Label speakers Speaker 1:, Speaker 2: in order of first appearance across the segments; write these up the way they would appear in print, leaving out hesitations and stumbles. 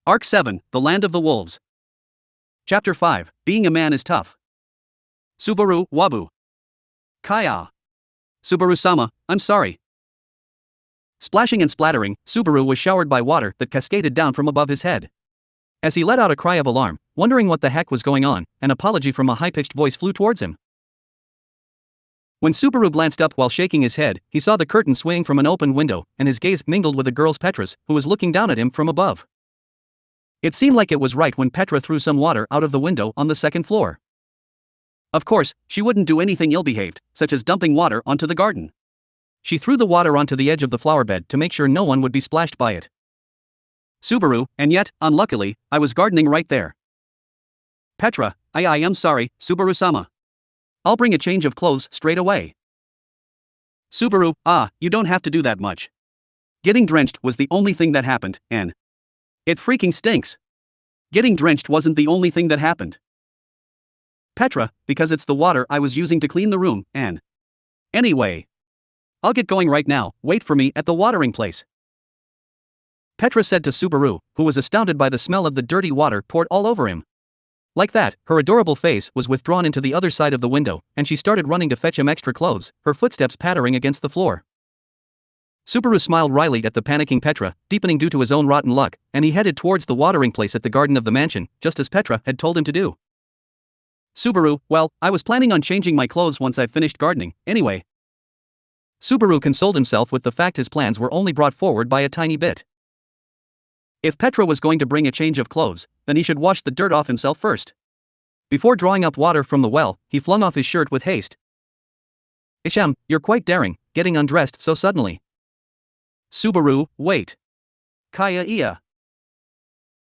Speaker 1: Arc 7, The Land of the Wolves. Chapter 5, Being a Man is Tough. Subaru, Wabu. Kaya. Subaru-sama, I'm sorry. Splashing and splattering, Subaru was showered by water that cascaded down from above his head. As he let out a cry of alarm, wondering what the heck was going on, an apology from a high-pitched voice flew towards him. When Subaru glanced up while shaking his head, he saw the curtain swaying from an open window, and his gaze mingled with the girl's Petra's, who was looking down at him from above. It seemed like it was right when Petra threw some water out of the window on the second floor. Of course, she wouldn't do anything ill-behaved, such as dumping water onto the garden. She threw the water onto the edge of the flower bed to make sure no one would be splashed by it. Subaru, and yet, unluckily, I was gardening right there. Petra, I am sorry, Subaru-sama. I'll bring a change of clothes straight away. Subaru, you don't have to do that much. Getting drenched was the only thing that happened, and it freaking stinks. Getting drenched wasn't the only thing that happened. Petra, because it's the water I was using to clean the room, and anyway. I'll get going right now, wait for me at the watering place. Petra said to Subaru, who was astounded by the smell of the dirty water poured all over him. Like that, her adorable face was withdrawn into the other side of the window, and she started running to fetch him extra clothes, her footsteps pattering against the floor. Subaru smiled wryly at the panicking Petra, deepening due to his own rotten luck, and he headed towards the watering place at the garden of the mansion, just as Petra had told him to do. Subaru, well, I was planning on changing my clothes once I've finished gardening, anyway. Subaru consoled himself with the fact his plans were only brought forward by a tiny bit. If Petra was going to bring a change of clothes, then he should wash the dirt off himself first. Before drawing up water from the well, he flung off his shirt with haste. Isham, you're quite daring, getting undressed so suddenly. Subaru, wait. Kaya.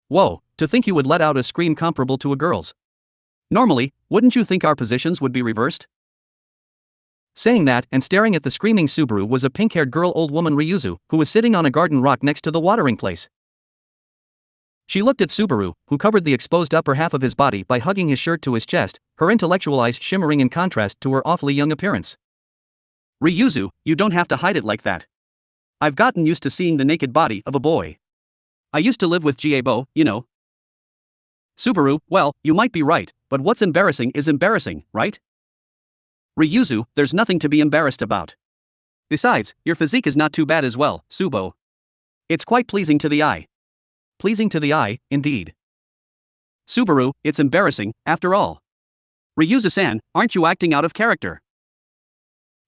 Speaker 1: Whoa, to think you would let out a scream comparable to a girl's. Normally, wouldn't you think our positions would be reversed? Saying that and staring at the screaming Subaru was a pink-haired girl old woman Ryuzu, who was sitting on a garden rock next to the watering place. She looked at Subaru, who covered the exposed upper half of his body by hugging his shirt to his chest, her intellectual eyes shimmering in contrast to her awfully young appearance. Ryuzu, you don't have to hide it like that. I've gotten used to seeing the naked body of a boy. I used to live with Jiebo, you know. Subaru, well, you might be right, but what's embarrassing is embarrassing, right? Ryuzu, there's nothing to be embarrassed about. Besides, your physique is not too bad as well, Subo. It's quite pleasing to the eye. Pleasing to the eye, indeed. Subaru, it's embarrassing, after all. Ryuzu-san, aren't you acting out of character?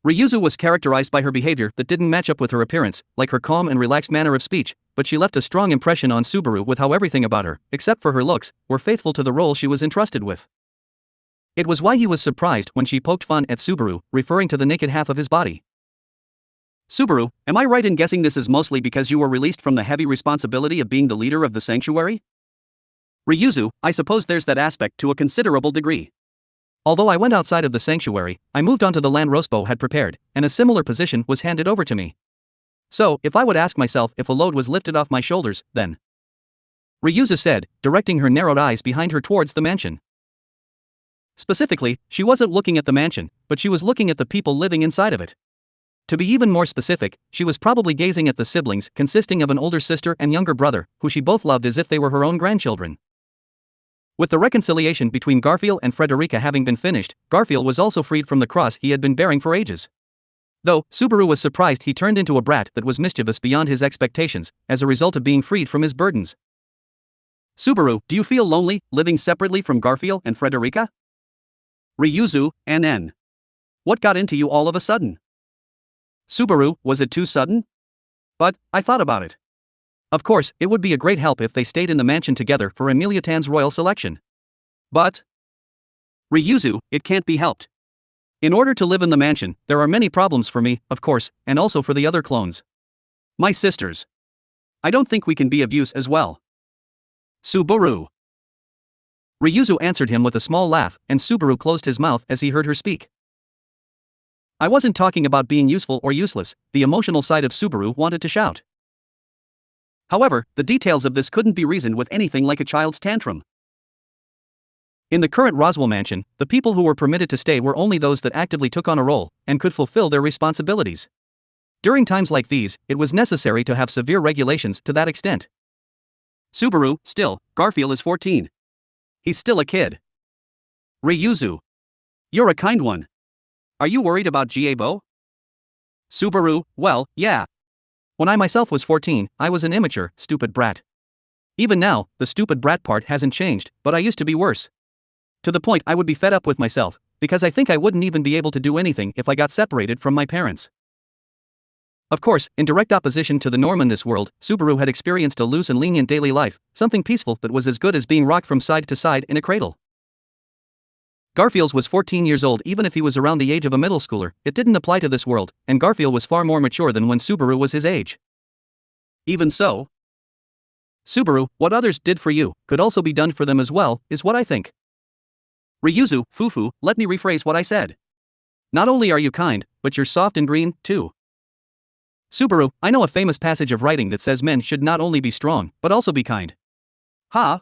Speaker 1: Ryuzu was characterized by her behavior that didn't match up with her appearance, like her calm and relaxed manner of speech, but she left a strong impression on Subaru with how everything about her, except for her looks, were faithful to the role she was entrusted with. It was why he was surprised when she poked fun at Subaru, referring to the naked half of his body. Subaru, am I right in guessing this is mostly because you were released from the heavy responsibility of being the leader of the sanctuary? Ryuzu, I suppose there's that aspect to a considerable degree. Although I went outside of the sanctuary, I moved onto the land Rospo had prepared, and a similar position was handed over to me. So, if I would ask myself if a load was lifted off my shoulders, then Ryuzu said, directing her narrowed eyes behind her towards the mansion. Specifically, she wasn't looking at the mansion, but she was looking at the people living inside of it. To be even more specific, she was probably gazing at the siblings consisting of an older sister and younger brother, who she both loved as if they were her own grandchildren. With the reconciliation between Garfield and Frederica having been finished, Garfield was also freed from the cross he had been bearing for ages. Though, Subaru was surprised he turned into a brat that was mischievous beyond his expectations, as a result of being freed from his burdens. Subaru, do you feel lonely, living separately from Garfield and Frederica? Ryuzu, NN. What got into you all of a sudden? Subaru, was it too sudden? But, I thought about it. Of course, it would be a great help if they stayed in the mansion together for Emilia-tan's royal selection. But Ryuzu, it can't be helped. In order to live in the mansion, there are many problems for me, of course, and also for the other clones. My sisters. I don't think we can be of use as well. Subaru. Ryuzu answered him with a small laugh, and Subaru closed his mouth as he heard her speak. I wasn't talking about being useful or useless, the emotional side of Subaru wanted to shout. However, the details of this couldn't be reasoned with anything like a child's tantrum. In the current Roswell mansion, the people who were permitted to stay were only those that actively took on a role and could fulfill their responsibilities. During times like these, it was necessary to have severe regulations to that extent. Subaru, still, Garfield is 14. He's still a kid. Ryuzu. You're a kind one. Are you worried about Jiebo? Subaru, well, yeah. When I myself was 14, I was an immature, stupid brat. Even now, the stupid brat part hasn't changed, but I used to be worse. To the point I would be fed up with myself, because I think I wouldn't even be able to do anything if I got separated from my parents. Of course, in direct opposition to the norm in this world, Subaru had experienced a loose and lenient daily life, something peaceful that was as good as being rocked from side to side in a cradle. Garfield was 14 years old. Even if he was around the age of a middle schooler, it didn't apply to this world, and Garfield was far more mature than when Subaru was his age. Even so, Subaru, what others did for you, could also be done for them as well, is what I think. Ryuzu, Fufu, let me rephrase what I said. Not only are you kind, but you're soft and green, too. Subaru, I know a famous passage of writing that says men should not only be strong, but also be kind. Ha!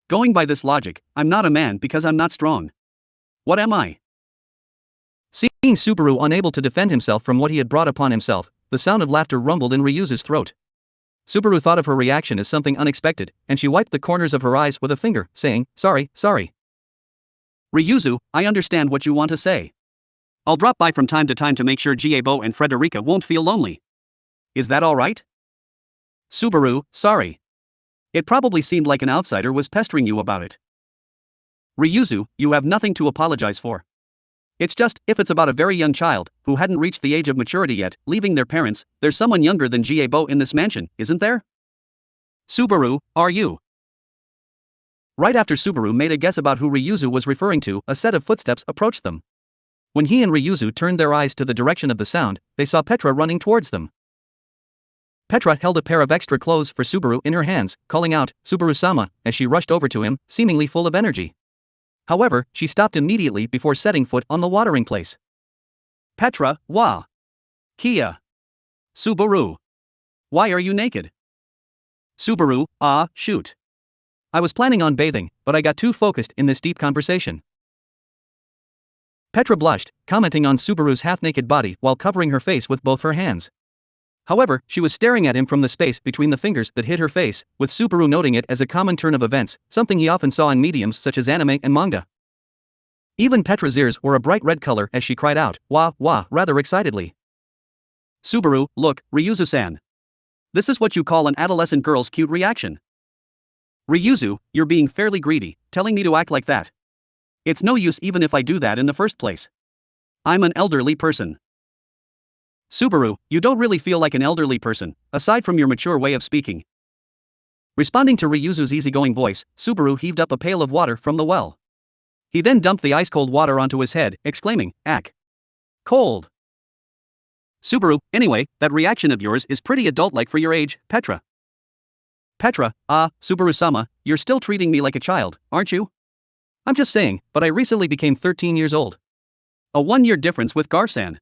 Speaker 1: Going by this logic, I'm not a man because I'm not strong. What am I? Seeing Subaru unable to defend himself from what he had brought upon himself, the sound of laughter rumbled in Ryuzu's throat. Subaru thought of her reaction as something unexpected, and she wiped the corners of her eyes with a finger, saying, sorry. Ryuzu, I understand what you want to say. I'll drop by from time to time to make sure Jiebo and Frederica won't feel lonely. Is that alright? Subaru, sorry. It probably seemed like an outsider was pestering you about it. Ryuzu, you have nothing to apologize for. It's just, if it's about a very young child, who hadn't reached the age of maturity yet, leaving their parents, there's someone younger than Jiebo in this mansion, isn't there? Subaru, are you? Right after Subaru made a guess about who Ryuzu was referring to, a set of footsteps approached them. When he and Ryuzu turned their eyes to the direction of the sound, they saw Petra running towards them. Petra held a pair of extra clothes for Subaru in her hands, calling out, Subaru-sama, as she rushed over to him, seemingly full of energy. However, she stopped immediately before setting foot on the watering place. Petra, wa. Kia. Subaru. Why are you naked? Subaru, shoot. I was planning on bathing, but I got too focused in this deep conversation. Petra blushed, commenting on Subaru's half-naked body while covering her face with both her hands. However, she was staring at him from the space between the fingers that hid her face, with Subaru noting it as a common turn of events, something he often saw in mediums such as anime and manga. Even Petra's ears were a bright red color as she cried out, wah, rather excitedly. Subaru, look, Ryuzu-san. This is what you call an adolescent girl's cute reaction. Ryuzu, you're being fairly greedy, telling me to act like that. It's no use even if I do that in the first place. I'm an elderly person. Subaru, you don't really feel like an elderly person, aside from your mature way of speaking. Responding to Ryuzu's easygoing voice, Subaru heaved up a pail of water from the well. He then dumped the ice-cold water onto his head, exclaiming, ack. Cold. Subaru, anyway, that reaction of yours is pretty adult-like for your age, Petra. Petra, Subaru-sama, you're still treating me like a child, aren't you? I'm just saying, but I recently became 13 years old. A 1-year difference with Garsan.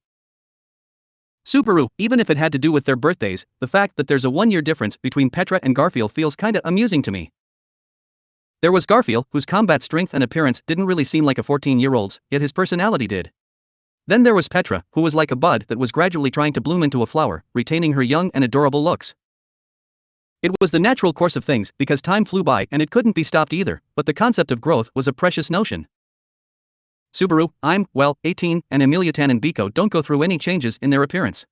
Speaker 1: Subaru, even if it had to do with their birthdays, the fact that there's a 1-year difference between Petra and Garfield feels kinda amusing to me. There was Garfield, whose combat strength and appearance didn't really seem like a 14-year-old's, yet his personality did. Then there was Petra, who was like a bud that was gradually trying to bloom into a flower, retaining her young and adorable looks. It was the natural course of things because time flew by and it couldn't be stopped either, but the concept of growth was a precious notion. Subaru, 18, and Emiliatan and Biko don't go through any changes in their appearance.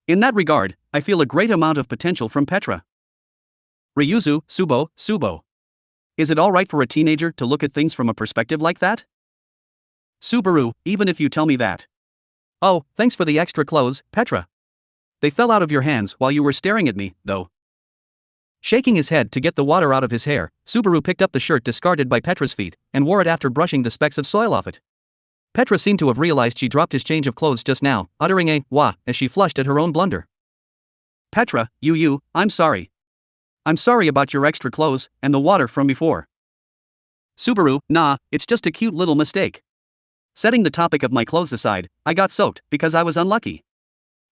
Speaker 1: In that regard, I feel a great amount of potential from Petra. Ryuzu, Subo. Is it alright for a teenager to look at things from a perspective like that? Subaru, even if you tell me that. Oh, thanks for the extra clothes, Petra. They fell out of your hands while you were staring at me, though. Shaking his head to get the water out of his hair, Subaru picked up the shirt discarded by Petra's feet, and wore it after brushing the specks of soil off it. Petra seemed to have realized she dropped his change of clothes just now, uttering a wah as she flushed at her own blunder. Petra, I'm sorry. I'm sorry about your extra clothes, and the water from before. Subaru, nah, it's just a cute little mistake. Setting the topic of my clothes aside, I got soaked because I was unlucky.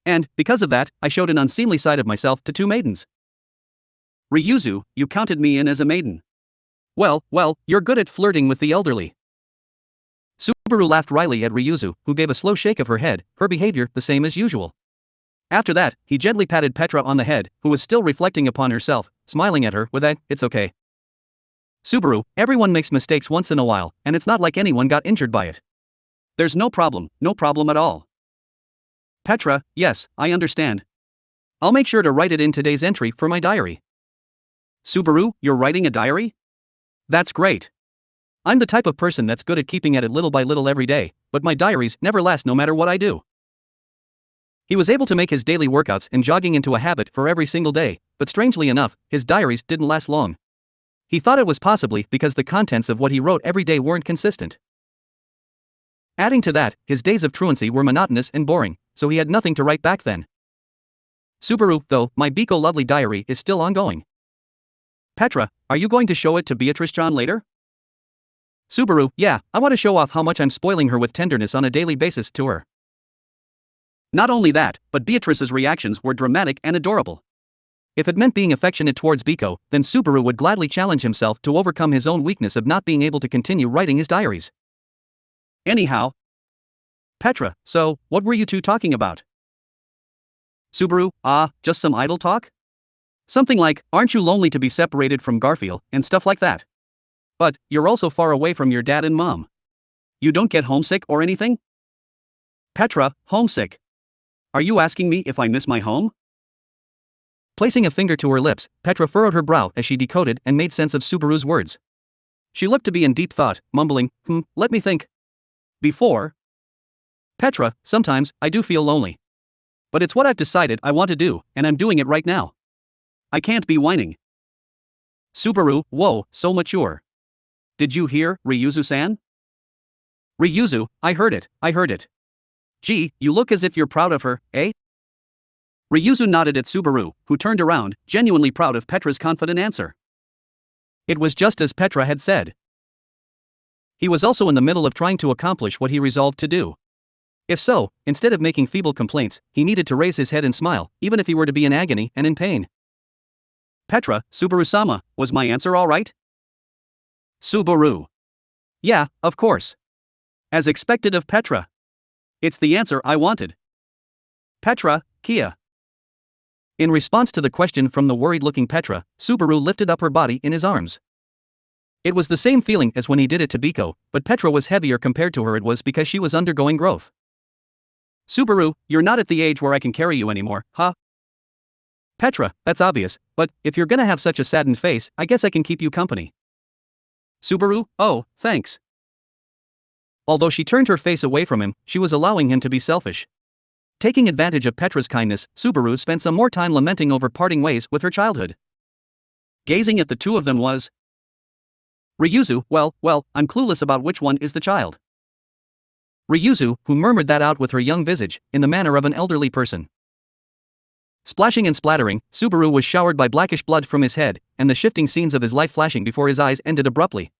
Speaker 1: And, because of that, I showed an unseemly side of myself to 2 maidens. Ryuzu, you counted me in as a maiden. Well, you're good at flirting with the elderly. Subaru laughed wryly at Ryuzu, who gave a slow shake of her head, her behavior the same as usual. After that, he gently patted Petra on the head, who was still reflecting upon herself, smiling at her with a, "It's okay. Subaru, everyone makes mistakes once in a while, and it's not like anyone got injured by it. There's no problem at all." Petra, yes, I understand. I'll make sure to write it in today's entry for my diary. Subaru, you're writing a diary? That's great. I'm the type of person that's good at keeping at it little by little every day, but my diaries never last no matter what I do. He was able to make his daily workouts and jogging into a habit for every single day, but strangely enough, his diaries didn't last long. He thought it was possibly because the contents of what he wrote every day weren't consistent. Adding to that, his days of truancy were monotonous and boring, so he had nothing to write back then. Subaru, though, my Biko lovely diary is still ongoing. Petra, are you going to show it to Beatrice John later? Subaru, yeah, I want to show off how much I'm spoiling her with tenderness on a daily basis to her. Not only that, but Beatrice's reactions were dramatic and adorable. If it meant being affectionate towards Biko, then Subaru would gladly challenge himself to overcome his own weakness of not being able to continue writing his diaries. Anyhow, Petra, so, what were you two talking about? Subaru, just some idle talk? Something like, aren't you lonely to be separated from Garfield, and stuff like that. But, you're also far away from your dad and mom. You don't get homesick or anything? Petra, homesick. Are you asking me if I miss my home? Placing a finger to her lips, Petra furrowed her brow as she decoded and made sense of Subaru's words. She looked to be in deep thought, mumbling, let me think. Before? Petra, sometimes, I do feel lonely. But it's what I've decided I want to do, and I'm doing it right now. I can't be whining. Subaru, whoa, so mature. Did you hear, Ryuzu-san? Ryuzu, I heard it. Gee, you look as if you're proud of her, eh? Ryuzu nodded at Subaru, who turned around, genuinely proud of Petra's confident answer. It was just as Petra had said. He was also in the middle of trying to accomplish what he resolved to do. If so, instead of making feeble complaints, he needed to raise his head and smile, even if he were to be in agony and in pain. Petra, Subaru-sama, was my answer all right? Subaru. Yeah, of course. As expected of Petra. It's the answer I wanted. Petra, Kia. In response to the question from the worried-looking Petra, Subaru lifted up her body in his arms. It was the same feeling as when he did it to Biko, but Petra was heavier compared to her. It was because she was undergoing growth. Subaru, you're not at the age where I can carry you anymore, huh? Petra, that's obvious, but if you're gonna have such a saddened face, I guess I can keep you company. Subaru, oh, thanks. Although she turned her face away from him, she was allowing him to be selfish. Taking advantage of Petra's kindness, Subaru spent some more time lamenting over parting ways with her childhood. Gazing at the two of them was Ryuzu, well, I'm clueless about which one is the child. Ryuzu, who murmured that out with her young visage, in the manner of an elderly person. Splashing and splattering, Subaru was showered by blackish blood from his head, and the shifting scenes of his life flashing before his eyes ended abruptly.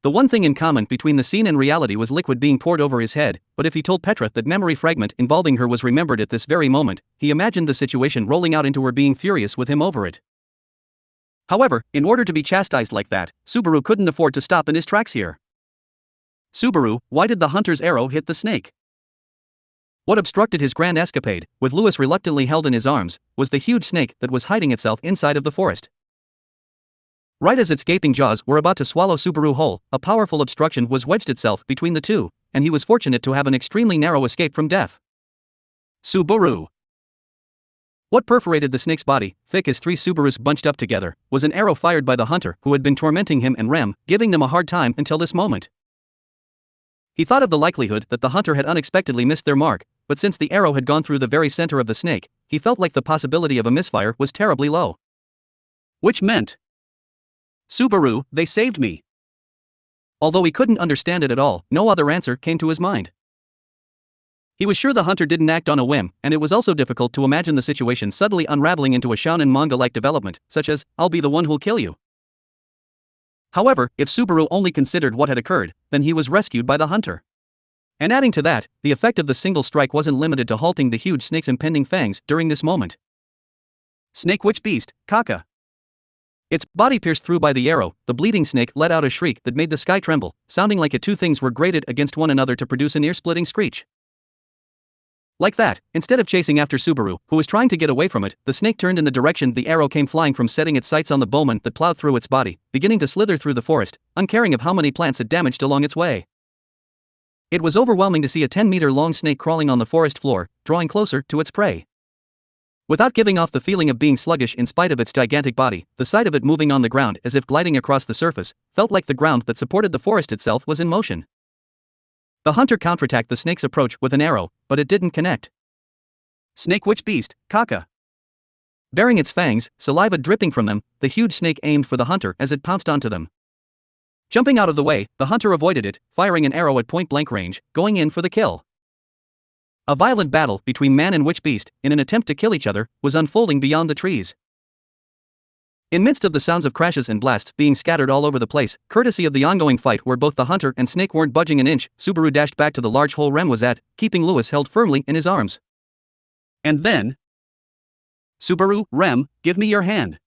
Speaker 1: The one thing in common between the scene and reality was liquid being poured over his head, but if he told Petra that memory fragment involving her was remembered at this very moment, he imagined the situation rolling out into her being furious with him over it. However, in order to be chastised like that, Subaru couldn't afford to stop in his tracks here. Subaru, why did the hunter's arrow hit the snake? What obstructed his grand escapade, with Louis reluctantly held in his arms, was the huge snake that was hiding itself inside of the forest. Right as its gaping jaws were about to swallow Subaru whole, a powerful obstruction was wedged itself between the two, and he was fortunate to have an extremely narrow escape from death. Subaru. What perforated the snake's body, thick as three Subarus bunched up together, was an arrow fired by the hunter who had been tormenting him and Rem, giving them a hard time until this moment. He thought of the likelihood that the hunter had unexpectedly missed their mark, but since the arrow had gone through the very center of the snake, he felt like the possibility of a misfire was terribly low. Which meant, Subaru, they saved me. Although he couldn't understand it at all, no other answer came to his mind. He was sure the hunter didn't act on a whim, and it was also difficult to imagine the situation suddenly unraveling into a shonen manga-like development, such as, I'll be the one who'll kill you. However, if Subaru only considered what had occurred, then he was rescued by the hunter. And adding to that, the effect of the single strike wasn't limited to halting the huge snake's impending fangs during this moment. Snake which beast, Kaka? Its body pierced through by the arrow, the bleeding snake let out a shriek that made the sky tremble, sounding like it two things were grated against one another to produce an ear-splitting screech. Like that, instead of chasing after Subaru, who was trying to get away from it, the snake turned in the direction the arrow came flying from, setting its sights on the bowman that plowed through its body, beginning to slither through the forest, uncaring of how many plants it damaged along its way. It was overwhelming to see a 10-meter-long snake crawling on the forest floor, drawing closer to its prey. Without giving off the feeling of being sluggish in spite of its gigantic body, the sight of it moving on the ground as if gliding across the surface felt like the ground that supported the forest itself was in motion. The hunter counterattacked the snake's approach with an arrow, but it didn't connect. Snake, which beast, Kaka? Baring its fangs, saliva dripping from them, the huge snake aimed for the hunter as it pounced onto them. Jumping out of the way, the hunter avoided it, firing an arrow at point-blank range, going in for the kill. A violent battle between man and witch beast, in an attempt to kill each other, was unfolding beyond the trees. In midst of the sounds of crashes and blasts being scattered all over the place, courtesy of the ongoing fight where both the hunter and snake weren't budging an inch, Subaru dashed back to the large hole Rem was at, keeping Lewis held firmly in his arms. And then... Subaru, Rem, give me your hand.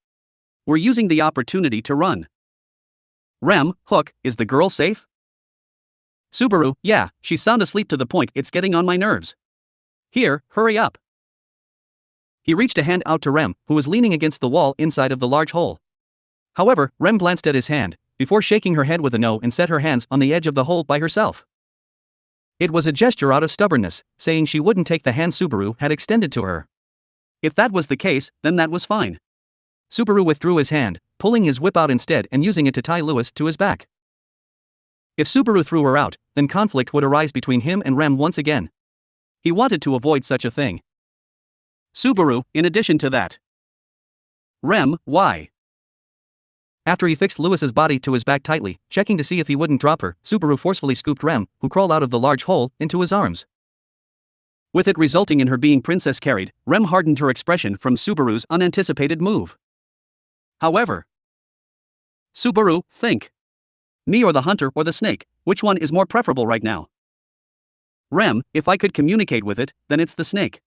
Speaker 1: We're using the opportunity to run. Rem, Hook, is the girl safe? Subaru, yeah, she's sound asleep to the point it's getting on my nerves. Here, hurry up. He reached a hand out to Rem, who was leaning against the wall inside of the large hole. However, Rem glanced at his hand, before shaking her head with a no and set her hands on the edge of the hole by herself. It was a gesture out of stubbornness, saying she wouldn't take the hand Subaru had extended to her. If that was the case, then that was fine. Subaru withdrew his hand, pulling his whip out instead and using it to tie Lewis to his back. If Subaru threw her out, then conflict would arise between him and Rem once again. He wanted to avoid such a thing. Subaru, in addition to that. Rem, why? After he fixed Lewis's body to his back tightly, checking to see if he wouldn't drop her, Subaru forcefully scooped Rem, who crawled out of the large hole, into his arms. With it resulting in her being princess carried, Rem hardened her expression from Subaru's unanticipated move. However, Subaru, think. Me or the hunter or the snake, which one is more preferable right now? Rem, if I could communicate with it, then it's the snake.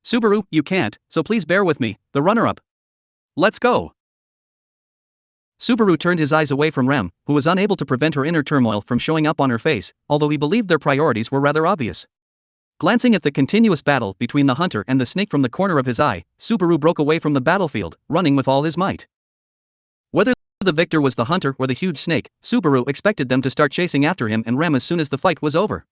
Speaker 1: Subaru, you can't, so please bear with me, the runner-up. Let's go. Subaru turned his eyes away from Rem, who was unable to prevent her inner turmoil from showing up on her face, although he believed their priorities were rather obvious. Glancing at the continuous battle between the hunter and the snake from the corner of his eye, Subaru broke away from the battlefield, running with all his might. Whether the victor was the hunter or the huge snake, Subaru expected them to start chasing after him and Rem as soon as the fight was over.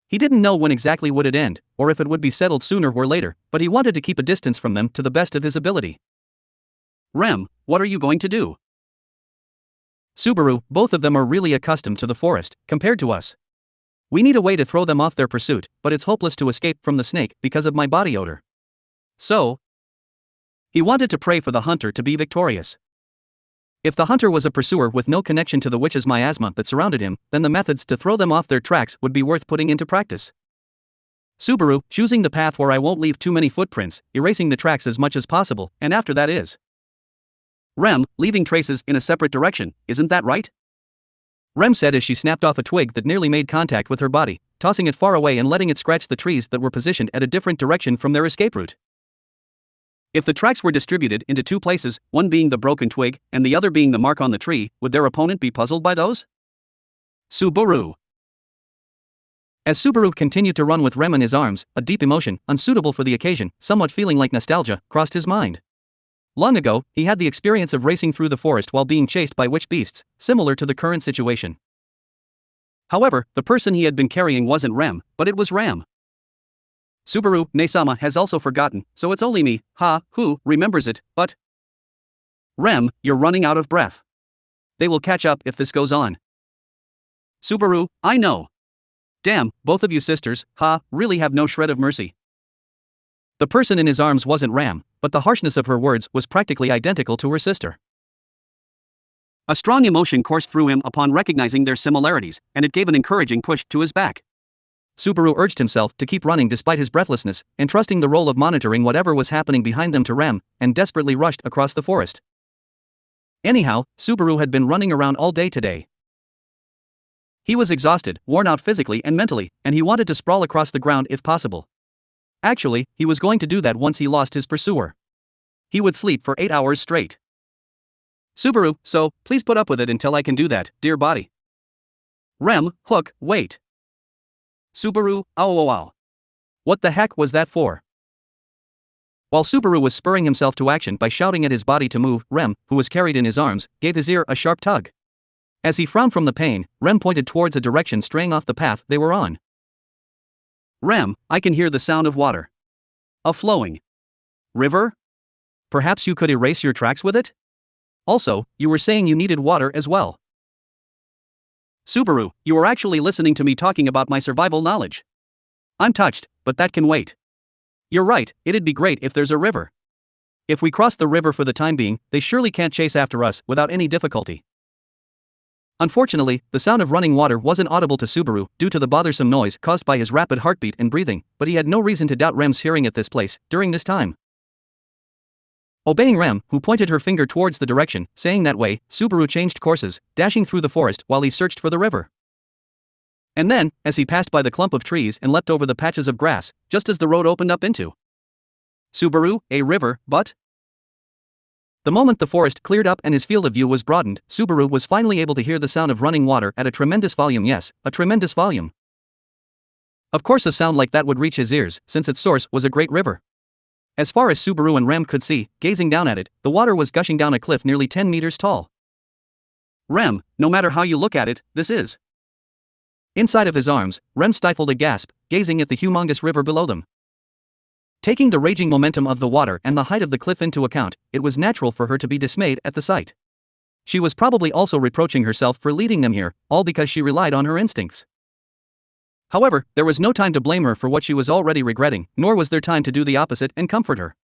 Speaker 1: He didn't know when exactly would it end, or if it would be settled sooner or later, but he wanted to keep a distance from them to the best of his ability. Rem, what are you going to do? Subaru, both of them are really accustomed to the forest, compared to us. We need a way to throw them off their pursuit, but it's hopeless to escape from the snake because of my body odor. So, he wanted to pray for the hunter to be victorious. If the hunter was a pursuer with no connection to the witch's miasma that surrounded him, then the methods to throw them off their tracks would be worth putting into practice. Subaru, choosing the path where I won't leave too many footprints, erasing the tracks as much as possible, and after that is. Rem, leaving traces in a separate direction, isn't that right? Rem said as she snapped off a twig that nearly made contact with her body, tossing it far away and letting it scratch the trees that were positioned at a different direction from their escape route. If the tracks were distributed into two places, one being the broken twig, and the other being the mark on the tree, would their opponent be puzzled by those? Subaru. As Subaru continued to run with Rem in his arms, a deep emotion, unsuitable for the occasion, somewhat feeling like nostalgia, crossed his mind. Long ago, he had the experience of racing through the forest while being chased by witch beasts, similar to the current situation. However, the person he had been carrying wasn't Rem, but it was Ram. Subaru, Nesama has also forgotten, so it's only me, who remembers it, but... Rem, you're running out of breath. They will catch up if this goes on. Subaru, I know. Damn, both of you sisters, really have no shred of mercy. The person in his arms wasn't Ram, but the harshness of her words was practically identical to her sister. A strong emotion coursed through him upon recognizing their similarities, and it gave an encouraging push to his back. Subaru urged himself to keep running despite his breathlessness, entrusting the role of monitoring whatever was happening behind them to Rem, and desperately rushed across the forest. Anyhow, Subaru had been running around all day today. He was exhausted, worn out physically and mentally, and he wanted to sprawl across the ground if possible. Actually, he was going to do that once he lost his pursuer. He would sleep for 8 hours straight. Subaru, so, please put up with it until I can do that, dear body. Rem, Hook, wait. Subaru, ow. What the heck was that for? While Subaru was spurring himself to action by shouting at his body to move, Rem, who was carried in his arms, gave his ear a sharp tug. As he frowned from the pain, Rem pointed towards a direction straying off the path they were on. Rem, I can hear the sound of water. A flowing river? Perhaps you could erase your tracks with it? Also, you were saying you needed water as well. Subaru, you are actually listening to me talking about my survival knowledge. I'm touched, but that can wait. You're right, it'd be great if there's a river. If we cross the river for the time being, they surely can't chase after us without any difficulty. Unfortunately, the sound of running water wasn't audible to Subaru due to the bothersome noise caused by his rapid heartbeat and breathing, but he had no reason to doubt Rem's hearing at this place during this time. Obeying Rem, who pointed her finger towards the direction, saying that way, Subaru changed courses, dashing through the forest while he searched for the river. And then, as he passed by the clump of trees and leapt over the patches of grass, just as the road opened up into Subaru, a river, but the moment the forest cleared up and his field of view was broadened, Subaru was finally able to hear the sound of running water at a tremendous volume. Yes, a tremendous volume. Of course a sound like that would reach his ears, since its source was a great river. As far as Subaru and Rem could see, gazing down at it, the water was gushing down a cliff nearly 10 meters tall. Rem, no matter how you look at it, this is. Inside of his arms, Rem stifled a gasp, gazing at the humongous river below them. Taking the raging momentum of the water and the height of the cliff into account, it was natural for her to be dismayed at the sight. She was probably also reproaching herself for leading them here, all because she relied on her instincts. However, there was no time to blame her for what she was already regretting, nor was there time to do the opposite and comfort her.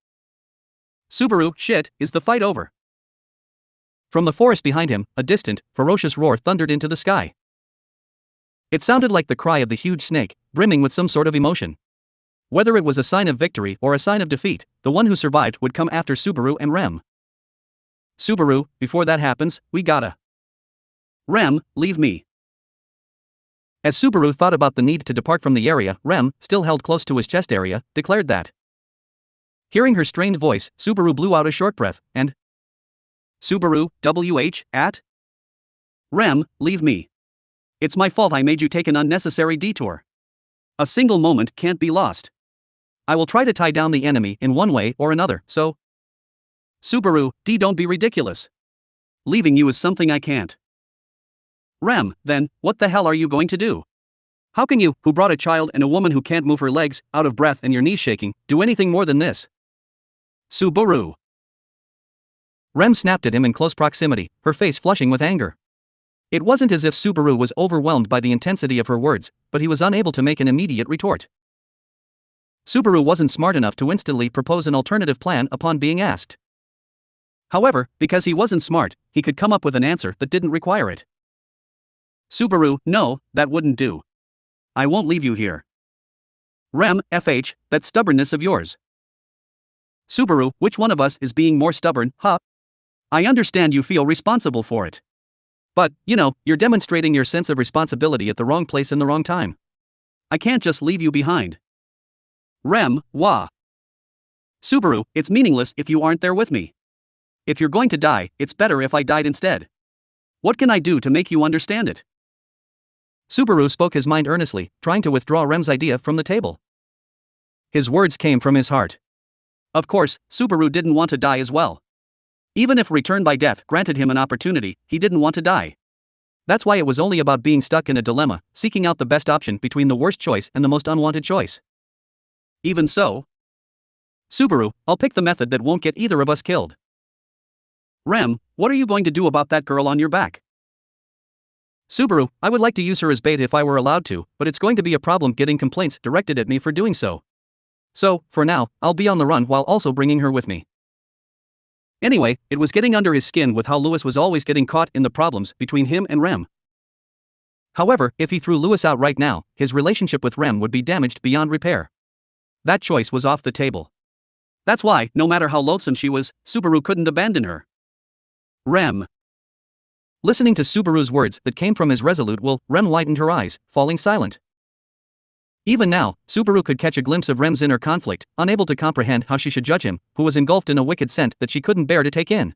Speaker 1: Subaru, shit, is the fight over? From the forest behind him, a distant, ferocious roar thundered into the sky. It sounded like the cry of the huge snake, brimming with some sort of emotion. Whether it was a sign of victory or a sign of defeat, the one who survived would come after Subaru and Rem. Subaru, before that happens, we gotta. Rem, leave me. As Subaru thought about the need to depart from the area, Rem, still held close to his chest area, declared that. Hearing her strained voice, Subaru blew out a short breath, and Subaru, at? Rem, leave me. It's my fault I made you take an unnecessary detour. A single moment can't be lost. I will try to tie down the enemy in one way or another, so. Subaru, don't be ridiculous. Leaving you is something I can't. Rem, then, what the hell are you going to do? How can you, who brought a child and a woman who can't move her legs, out of breath and your knees shaking, do anything more than this? Subaru. Rem snapped at him in close proximity, her face flushing with anger. It wasn't as if Subaru was overwhelmed by the intensity of her words, but he was unable to make an immediate retort. Subaru wasn't smart enough to instantly propose an alternative plan upon being asked. However, because he wasn't smart, he could come up with an answer that didn't require it. Subaru, no, that wouldn't do. I won't leave you here. Rem, that stubbornness of yours. Subaru, which one of us is being more stubborn, huh? I understand you feel responsible for it. But, you're demonstrating your sense of responsibility at the wrong place in the wrong time. I can't just leave you behind. Rem, wah. Subaru, it's meaningless if you aren't there with me. If you're going to die, it's better if I died instead. What can I do to make you understand it? Subaru spoke his mind earnestly, trying to withdraw Rem's idea from the table. His words came from his heart. Of course, Subaru didn't want to die as well. Even if return by death granted him an opportunity, he didn't want to die. That's why it was only about being stuck in a dilemma, seeking out the best option between the worst choice and the most unwanted choice. Even so, Subaru, I'll pick the method that won't get either of us killed. Rem, what are you going to do about that girl on your back? Subaru, I would like to use her as bait if I were allowed to, but it's going to be a problem getting complaints directed at me for doing so. So, for now, I'll be on the run while also bringing her with me. Anyway, it was getting under his skin with how Lewis was always getting caught in the problems between him and Rem. However, if he threw Lewis out right now, his relationship with Rem would be damaged beyond repair. That choice was off the table. That's why, no matter how loathsome she was, Subaru couldn't abandon her. Rem. Listening to Subaru's words that came from his resolute will, Rem lightened her eyes, falling silent. Even now, Subaru could catch a glimpse of Rem's inner conflict, unable to comprehend how she should judge him, who was engulfed in a wicked scent that she couldn't bear to take in.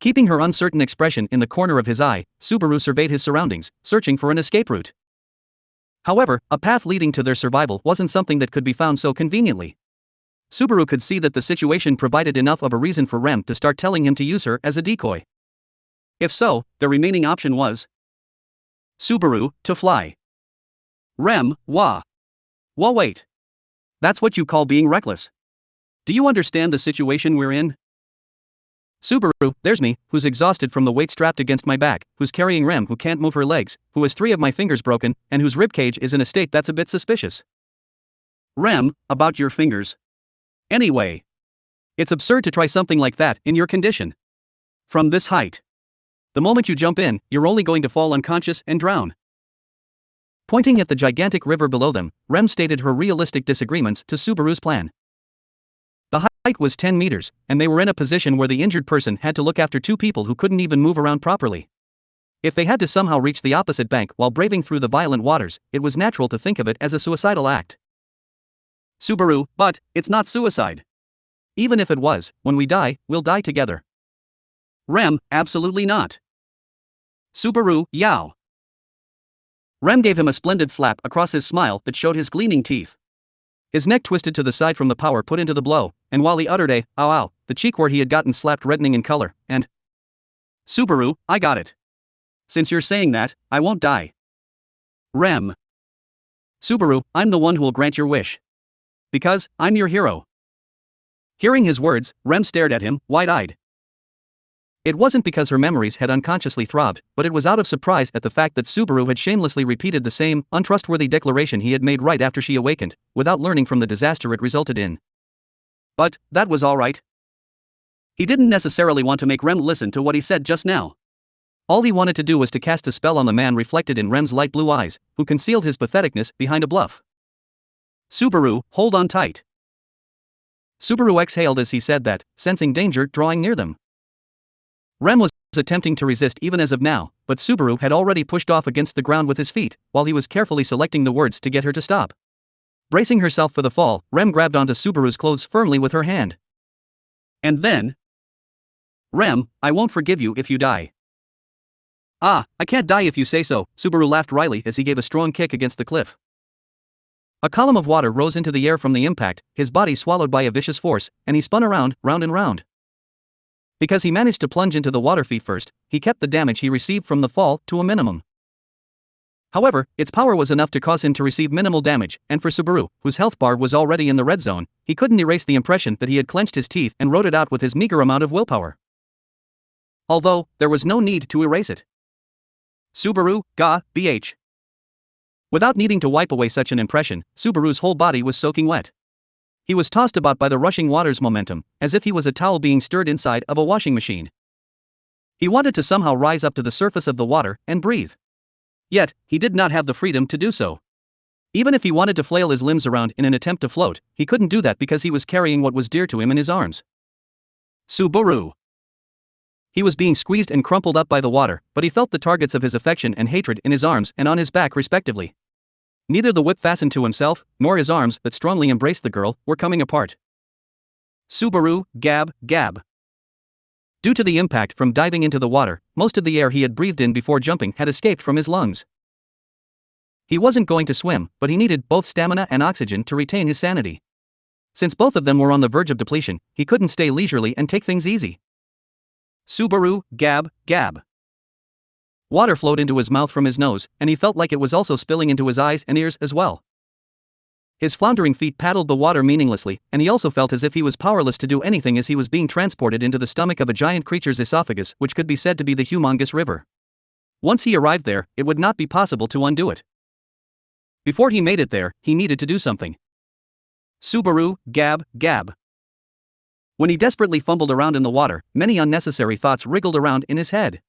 Speaker 1: Keeping her uncertain expression in the corner of his eye, Subaru surveyed his surroundings, searching for an escape route. However, a path leading to their survival wasn't something that could be found so conveniently. Subaru could see that the situation provided enough of a reason for Rem to start telling him to use her as a decoy. If so, the remaining option was Subaru, to fly. Rem, wah. Wait. That's what you call being reckless. Do you understand the situation we're in? Subaru, there's me, who's exhausted from the weight strapped against my back, who's carrying Rem who can't move her legs, who has 3 of my fingers broken, and whose ribcage is in a state that's a bit suspicious. Rem, about your fingers. Anyway. It's absurd to try something like that in your condition. From this height. The moment you jump in, you're only going to fall unconscious and drown. Pointing at the gigantic river below them, Rem stated her realistic disagreements to Subaru's plan. The height was 10 meters, and they were in a position where the injured person had to look after 2 people who couldn't even move around properly. If they had to somehow reach the opposite bank while braving through the violent waters, it was natural to think of it as a suicidal act. Subaru, but it's not suicide. Even if it was, when we die, we'll die together. Rem, absolutely not. Subaru, yow. Rem gave him a splendid slap across his smile that showed his gleaming teeth. His neck twisted to the side from the power put into the blow, and while he uttered a ow ow, the cheek where he had gotten slapped reddening in color, and Subaru, I got it. Since you're saying that, I won't die. Rem. Subaru, I'm the one who will grant your wish. Because, I'm your hero. Hearing his words, Rem stared at him, wide-eyed. It wasn't because her memories had unconsciously throbbed, but it was out of surprise at the fact that Subaru had shamelessly repeated the same, untrustworthy declaration he had made right after she awakened, without learning from the disaster it resulted in. But, that was all right. He didn't necessarily want to make Rem listen to what he said just now. All he wanted to do was to cast a spell on the man reflected in Rem's light blue eyes, who concealed his patheticness behind a bluff. Subaru, hold on tight. Subaru exhaled as he said that, sensing danger drawing near them. Rem was attempting to resist even as of now, but Subaru had already pushed off against the ground with his feet, while he was carefully selecting the words to get her to stop. Bracing herself for the fall, Rem grabbed onto Subaru's clothes firmly with her hand. And then... Rem, I won't forgive you if you die. Ah, I can't die if you say so, Subaru laughed wryly as he gave a strong kick against the cliff. A column of water rose into the air from the impact, his body swallowed by a vicious force, and he spun around, round and round. Because he managed to plunge into the water feet first, he kept the damage he received from the fall to a minimum. However, its power was enough to cause him to receive minimal damage, and for Subaru, whose health bar was already in the red zone, he couldn't erase the impression that he had clenched his teeth and rode it out with his meager amount of willpower. Although, there was no need to erase it. Subaru, ga, bh. Without needing to wipe away such an impression, Subaru's whole body was soaking wet. He was tossed about by the rushing water's momentum, as if he was a towel being stirred inside of a washing machine. He wanted to somehow rise up to the surface of the water and breathe. Yet, he did not have the freedom to do so. Even if he wanted to flail his limbs around in an attempt to float, he couldn't do that because he was carrying what was dear to him in his arms. Subaru. He was being squeezed and crumpled up by the water, but he felt the targets of his affection and hatred in his arms and on his back respectively. Neither the whip fastened to himself, nor his arms that strongly embraced the girl, were coming apart. Subaru, gab, gab. Due to the impact from diving into the water, most of the air he had breathed in before jumping had escaped from his lungs. He wasn't going to swim, but he needed both stamina and oxygen to retain his sanity. Since both of them were on the verge of depletion, he couldn't stay leisurely and take things easy. Subaru, gab, gab. Water flowed into his mouth from his nose, and he felt like it was also spilling into his eyes and ears as well. His floundering feet paddled the water meaninglessly, and he also felt as if he was powerless to do anything as he was being transported into the stomach of a giant creature's esophagus, which could be said to be the humongous river. Once he arrived there, it would not be possible to undo it. Before he made it there, he needed to do something. Subaru, gab, gab. When he desperately fumbled around in the water, many unnecessary thoughts wriggled around in his head.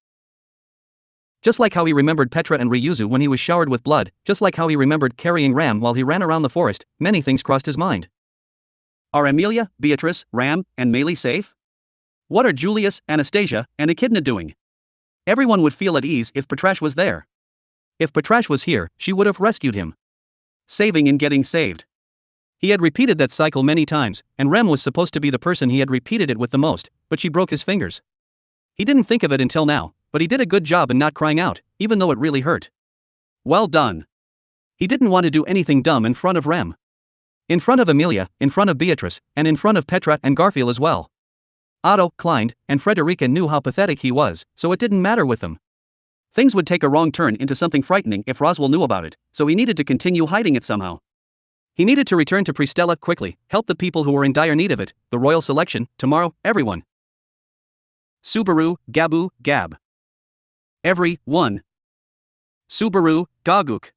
Speaker 1: Just like how he remembered Petra and Ryuzu when he was showered with blood, just like how he remembered carrying Ram while he ran around the forest, many things crossed his mind. Are Amelia, Beatrice, Ram, and Meili safe? What are Julius, Anastasia, and Echidna doing? Everyone would feel at ease if Patrash was there. If Patrash was here, she would have rescued him. Saving and getting saved. He had repeated that cycle many times, and Rem was supposed to be the person he had repeated it with the most, but she broke his fingers. He didn't think of it until now, but he did a good job in not crying out, even though it really hurt. Well done. He didn't want to do anything dumb in front of Rem. In front of Amelia, in front of Beatrice, and in front of Petra and Garfield as well. Otto, Klein, and Frederica knew how pathetic he was, so it didn't matter with them. Things would take a wrong turn into something frightening if Roswell knew about it, so he needed to continue hiding it somehow. He needed to return to Pristella quickly, help the people who were in dire need of it, the royal selection, tomorrow, everyone. Subaru, Gabu, Gab. Every one. Subaru, Gaguk.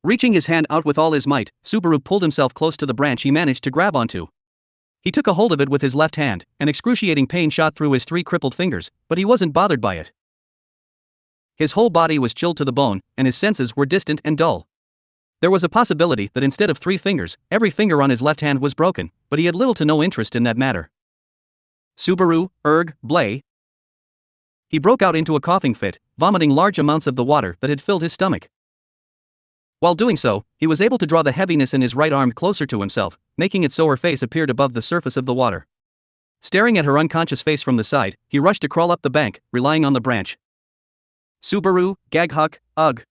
Speaker 1: Reaching his hand out with all his might, Subaru pulled himself close to the branch he managed to grab onto. He took a hold of it with his left hand, and excruciating pain shot through his 3 crippled fingers, but he wasn't bothered by it. His whole body was chilled to the bone, and his senses were distant and dull. There was a possibility that instead of 3 fingers, every finger on his left hand was broken, but he had little to no interest in that matter. Subaru, Blay. He broke out into a coughing fit, vomiting large amounts of the water that had filled his stomach. While doing so, he was able to draw the heaviness in his right arm closer to himself, making it so her face appeared above the surface of the water. Staring at her unconscious face from the side, he rushed to crawl up the bank, relying on the branch. Subaru, Gaghuck, Ugh.